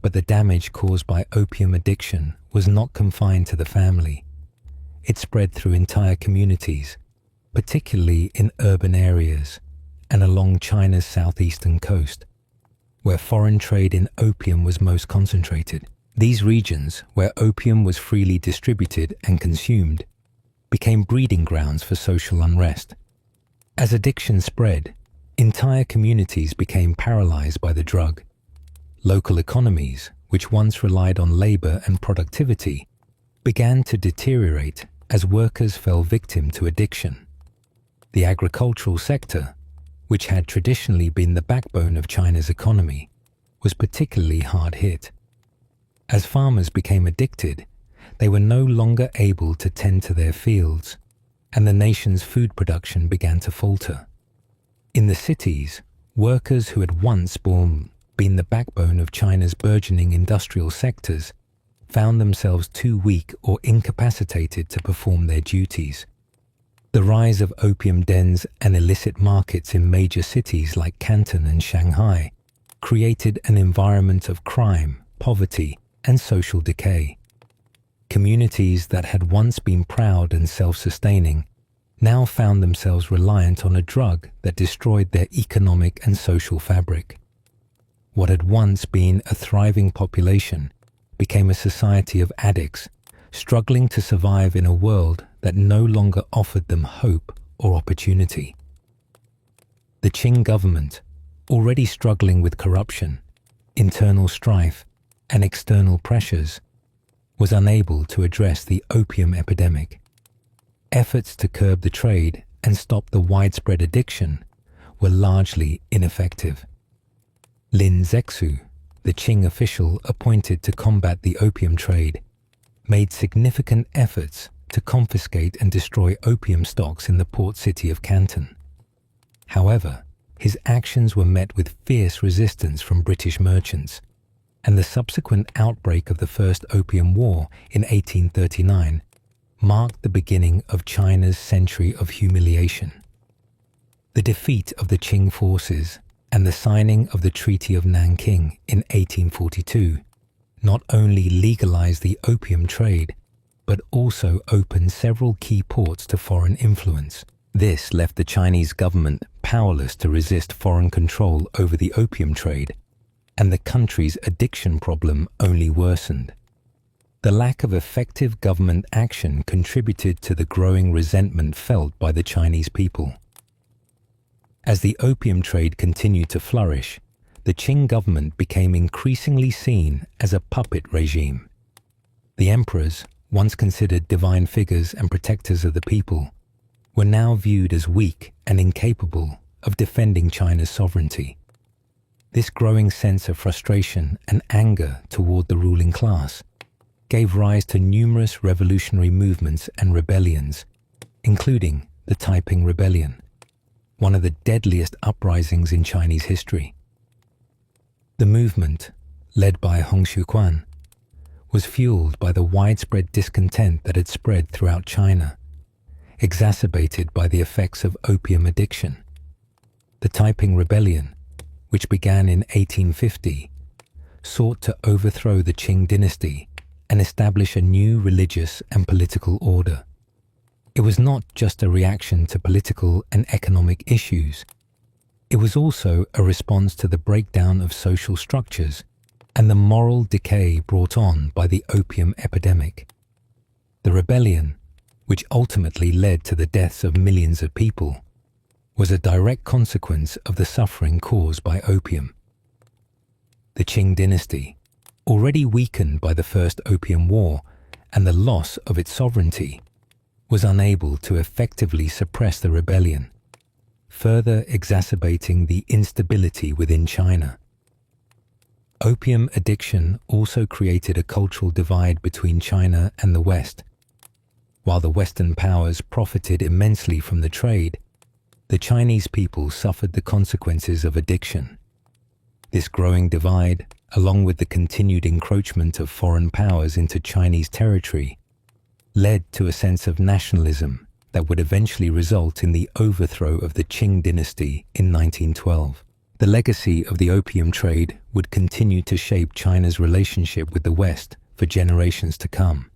Speaker 1: But the damage caused by opium addiction was not confined to the family. It spread through entire communities, particularly in urban areas and along China's southeastern coast, where foreign trade in opium was most concentrated. These regions, where opium was freely distributed and consumed, became breeding grounds for social unrest. As addiction spread, entire communities became paralyzed by the drug. Local economies, which once relied on labor and productivity, began to deteriorate as workers fell victim to addiction. The agricultural sector, which had traditionally been the backbone of China's economy, was particularly hard hit. As farmers became addicted, they were no longer able to tend to their fields, and the nation's food production began to falter. In the cities, workers who had once been the backbone of China's burgeoning industrial sectors found themselves too weak or incapacitated to perform their duties. The rise of opium dens and illicit markets in major cities like Canton and Shanghai created an environment of crime, poverty, and social decay. Communities that had once been proud and self-sustaining now found themselves reliant on a drug that destroyed their economic and social fabric. What had once been a thriving population became a society of addicts, struggling to survive in a world that no longer offered them hope or opportunity. The Qing government, already struggling with corruption, internal strife, and external pressures, was unable to address the opium epidemic. Efforts to curb the trade and stop the widespread addiction were largely ineffective. Lin Zexu, the Qing official appointed to combat the opium trade, made significant efforts to confiscate and destroy opium stocks in the port city of Canton. However, his actions were met with fierce resistance from British merchants, and the subsequent outbreak of the First Opium War in 1839 marked the beginning of China's Century of Humiliation. The defeat of the Qing forces and the signing of the Treaty of Nanking in 1842 not only legalized the opium trade, but also opened several key ports to foreign influence. This left the Chinese government powerless to resist foreign control over the opium trade, and the country's addiction problem only worsened. The lack of effective government action contributed to the growing resentment felt by the Chinese people. As the opium trade continued to flourish, the Qing government became increasingly seen as a puppet regime. The emperors, once considered divine figures and protectors of the people, were now viewed as weak and incapable of defending China's sovereignty. This growing sense of frustration and anger toward the ruling class gave rise to numerous revolutionary movements and rebellions, including the Taiping Rebellion, one of the deadliest uprisings in Chinese history. The movement, led by Hong Xiuquan, was fueled by the widespread discontent that had spread throughout China, exacerbated by the effects of opium addiction. The Taiping Rebellion, which began in 1850, sought to overthrow the Qing Dynasty and establish a new religious and political order. It was not just a reaction to political and economic issues. It was also a response to the breakdown of social structures and the moral decay brought on by the opium epidemic. The rebellion, which ultimately led to the deaths of millions of people, was a direct consequence of the suffering caused by opium. The Qing Dynasty, already weakened by the First Opium War and the loss of its sovereignty, was unable to effectively suppress the rebellion, further exacerbating the instability within China. Opium addiction also created a cultural divide between China and the West. While the Western powers profited immensely from the trade, the Chinese people suffered the consequences of addiction. This growing divide, along with the continued encroachment of foreign powers into Chinese territory, led to a sense of nationalism that would eventually result in the overthrow of the Qing Dynasty in 1912. The legacy of the opium trade would continue to shape China's relationship with the West for generations to come,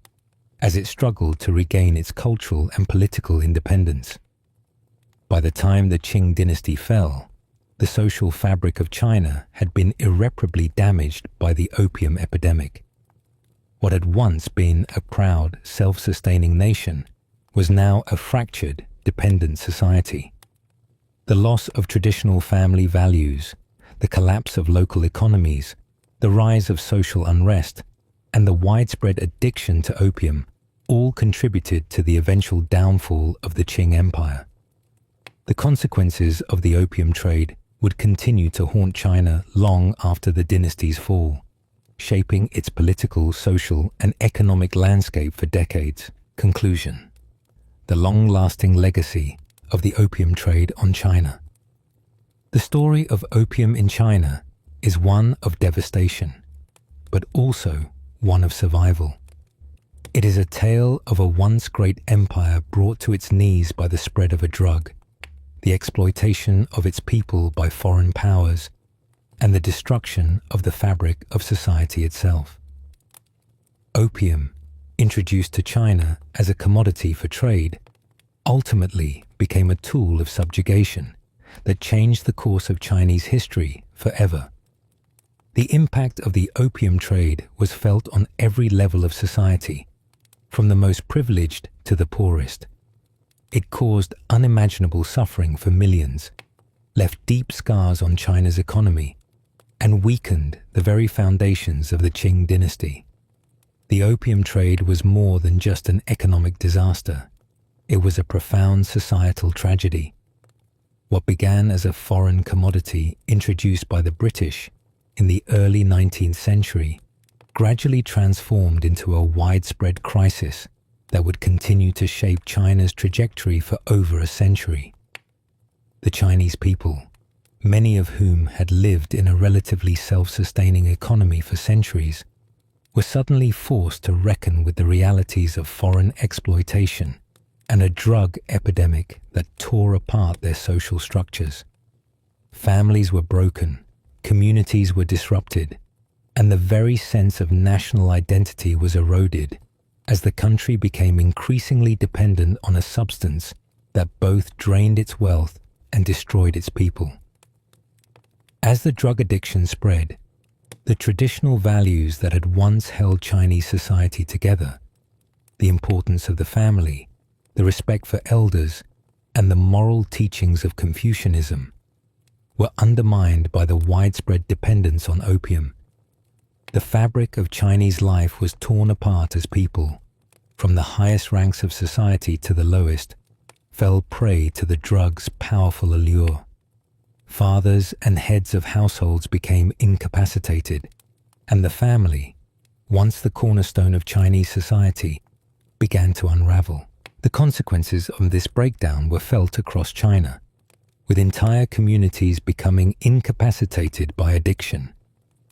Speaker 1: as it struggled to regain its cultural and political independence. By the time the Qing Dynasty fell, the social fabric of China had been irreparably damaged by the opium epidemic. What had once been a proud, self-sustaining nation was now a fractured, dependent society. The loss of traditional family values, the collapse of local economies, the rise of social unrest, and the widespread addiction to opium all contributed to the eventual downfall of the Qing Empire. The consequences of the opium trade would continue to haunt China long after the dynasty's fall, shaping its political, social, and economic landscape for decades. Conclusion: the long-lasting legacy of the opium trade on China. The story of opium in China is one of devastation, but also one of survival. It is a tale of a once great empire brought to its knees by the spread of a drug, the exploitation of its people by foreign powers, and the destruction of the fabric of society itself. Opium, introduced to China as a commodity for trade, ultimately became a tool of subjugation that changed the course of Chinese history forever. The impact of the opium trade was felt on every level of society, from the most privileged to the poorest. It caused unimaginable suffering for millions, left deep scars on China's economy, and weakened the very foundations of the Qing dynasty. The opium trade was more than just an economic disaster. It was a profound societal tragedy. What began as a foreign commodity introduced by the British in the early 19th century gradually transformed into a widespread crisis that would continue to shape China's trajectory for over a century. The Chinese people, many of whom had lived in a relatively self-sustaining economy for centuries, were suddenly forced to reckon with the realities of foreign exploitation and a drug epidemic that tore apart their social structures. Families were broken, communities were disrupted, and the very sense of national identity was eroded as the country became increasingly dependent on a substance that both drained its wealth and destroyed its people. As the drug addiction spread, the traditional values that had once held Chinese society together, the importance of the family, the respect for elders, and the moral teachings of Confucianism, were undermined by the widespread dependence on opium. The fabric of Chinese life was torn apart as people, from the highest ranks of society to the lowest, fell prey to the drug's powerful allure. Fathers and heads of households became incapacitated, and the family, once the cornerstone of Chinese society, began to unravel. The consequences of this breakdown were felt across China, with entire communities becoming incapacitated by addiction,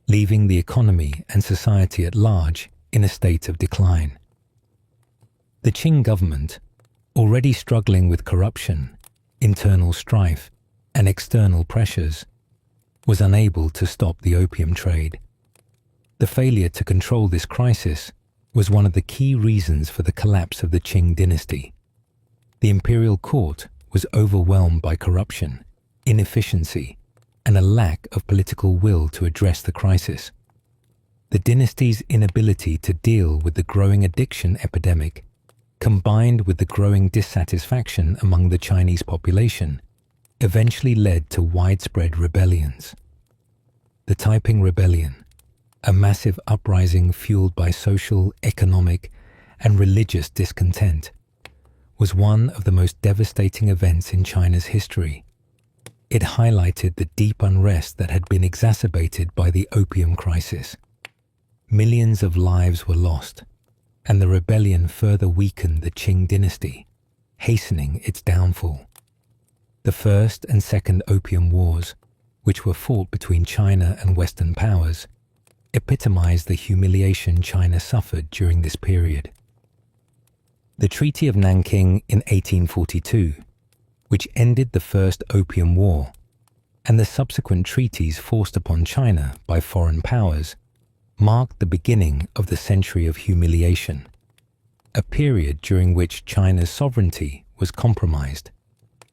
Speaker 1: leaving the economy and society at large in a state of decline. The Qing government, already struggling with corruption, internal strife, and external pressures, was unable to stop the opium trade. The failure to control this crisis was one of the key reasons for the collapse of the Qing Dynasty. The imperial court was overwhelmed by corruption, inefficiency, and a lack of political will to address the crisis. The dynasty's inability to deal with the growing addiction epidemic, combined with the growing dissatisfaction among the Chinese population, eventually led to widespread rebellions. The Taiping Rebellion, a massive uprising fueled by social, economic, and religious discontent, was one of the most devastating events in China's history. It highlighted the deep unrest that had been exacerbated by the opium crisis. Millions of lives were lost, and the rebellion further weakened the Qing dynasty, hastening its downfall. The First and Second Opium Wars, which were fought between China and Western powers, epitomized the humiliation China suffered during this period. The Treaty of Nanking in 1842, which ended the First Opium War, and the subsequent treaties forced upon China by foreign powers, marked the beginning of the Century of Humiliation, a period during which China's sovereignty was compromised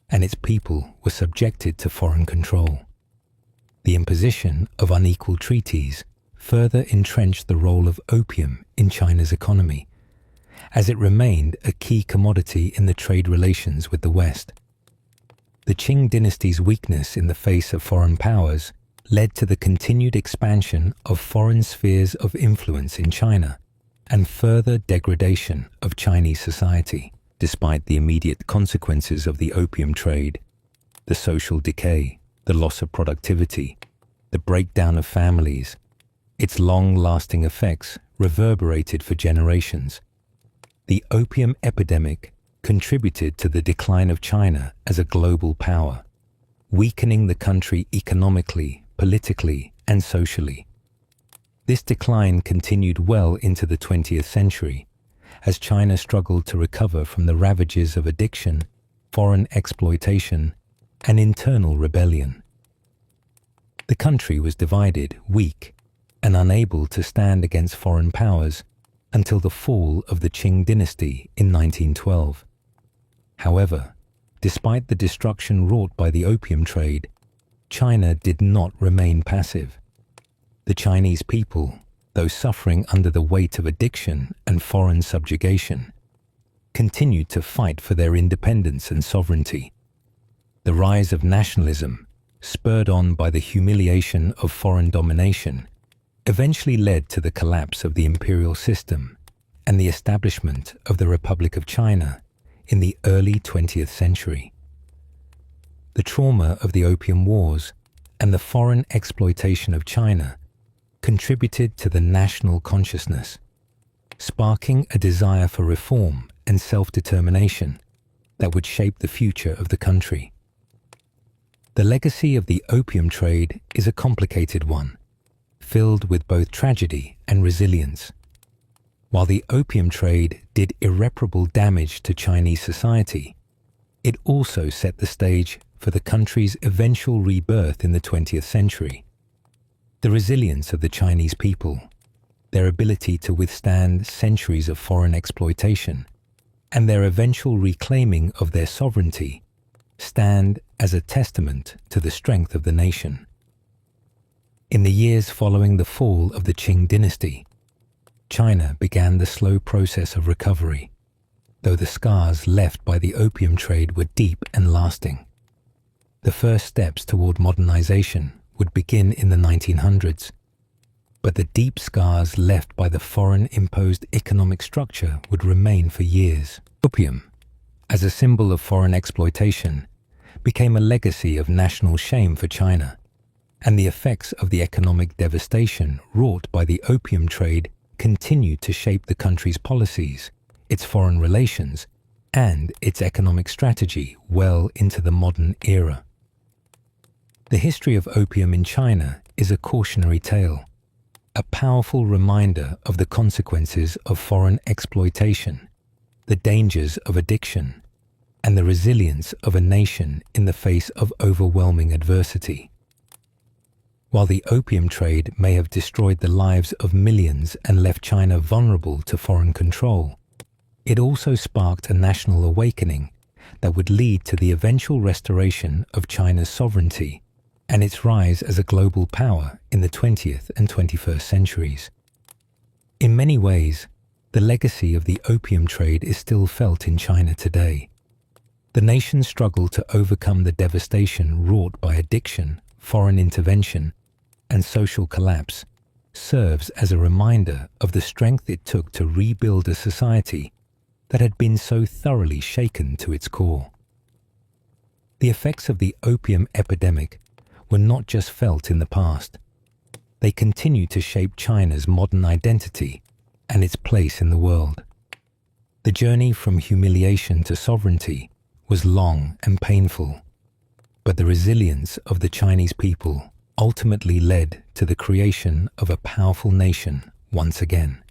Speaker 1: and its people were subjected to foreign control. The imposition of unequal treaties further entrenched the role of opium in China's economy, as it remained a key commodity in the trade relations with the West. The Qing dynasty's weakness in the face of foreign powers led to the continued expansion of foreign spheres of influence in China and further degradation of Chinese society. Despite the immediate consequences of the opium trade, the social decay, the loss of productivity, the breakdown of families, its long-lasting effects reverberated for generations. The opium epidemic contributed to the decline of China as a global power, weakening the country economically, politically, and socially. This decline continued well into the 20th century, as China struggled to recover from the ravages of addiction, foreign exploitation, and internal rebellion. The country was divided, weak, and unable to stand against foreign powers until the fall of the Qing dynasty in 1912. However, despite the destruction wrought by the opium trade, China did not remain passive. The Chinese people, though suffering under the weight of addiction and foreign subjugation, continued to fight for their independence and sovereignty. The rise of nationalism, spurred on by the humiliation of foreign domination, eventually led to the collapse of the imperial system and the establishment of the Republic of China in the early 20th century. The trauma of the Opium Wars and the foreign exploitation of China contributed to the national consciousness, sparking a desire for reform and self-determination that would shape the future of the country. The legacy of the opium trade is a complicated one, filled with both tragedy and resilience. While the opium trade did irreparable damage to Chinese society, it also set the stage for the country's eventual rebirth in the 20th century. The resilience of the Chinese people, their ability to withstand centuries of foreign exploitation, and their eventual reclaiming of their sovereignty stand as a testament to the strength of the nation. In the years following the fall of the Qing Dynasty, China began the slow process of recovery, though the scars left by the opium trade were deep and lasting. The first steps toward modernization would begin in the 1900s, but the deep scars left by the foreign-imposed economic structure would remain for years. Opium, as a symbol of foreign exploitation, became a legacy of national shame for China, and the effects of the economic devastation wrought by the opium trade continued to shape the country's policies, its foreign relations, and its economic strategy well into the modern era. The history of opium in China is a cautionary tale, a powerful reminder of the consequences of foreign exploitation, the dangers of addiction, and the resilience of a nation in the face of overwhelming adversity. While the opium trade may have destroyed the lives of millions and left China vulnerable to foreign control, it also sparked a national awakening that would lead to the eventual restoration of China's sovereignty and its rise as a global power in the 20th and 21st centuries. In many ways, the legacy of the opium trade is still felt in China today. The nation's struggle to overcome the devastation wrought by addiction, foreign intervention, and social collapse serves as a reminder of the strength it took to rebuild a society that had been so thoroughly shaken to its core. The effects of the opium epidemic were not just felt in the past. They continue to shape China's modern identity and its place in the world. The journey from humiliation to sovereignty was long and painful, but the resilience of the Chinese people ultimately led to the creation of a powerful nation once again.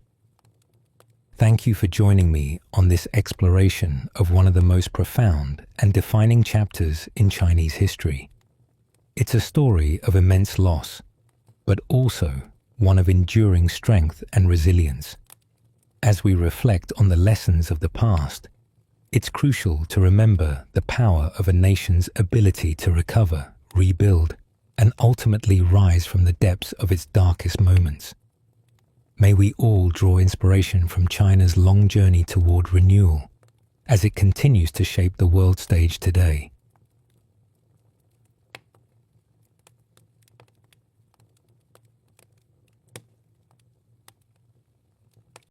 Speaker 1: Thank you for joining me on this exploration of one of the most profound and defining chapters in Chinese history. It's a story of immense loss, but also one of enduring strength and resilience. As we reflect on the lessons of the past, it's crucial to remember the power of a nation's ability to recover, rebuild, and ultimately rise from the depths of its darkest moments. May we all draw inspiration from China's long journey toward renewal as it continues to shape the world stage today.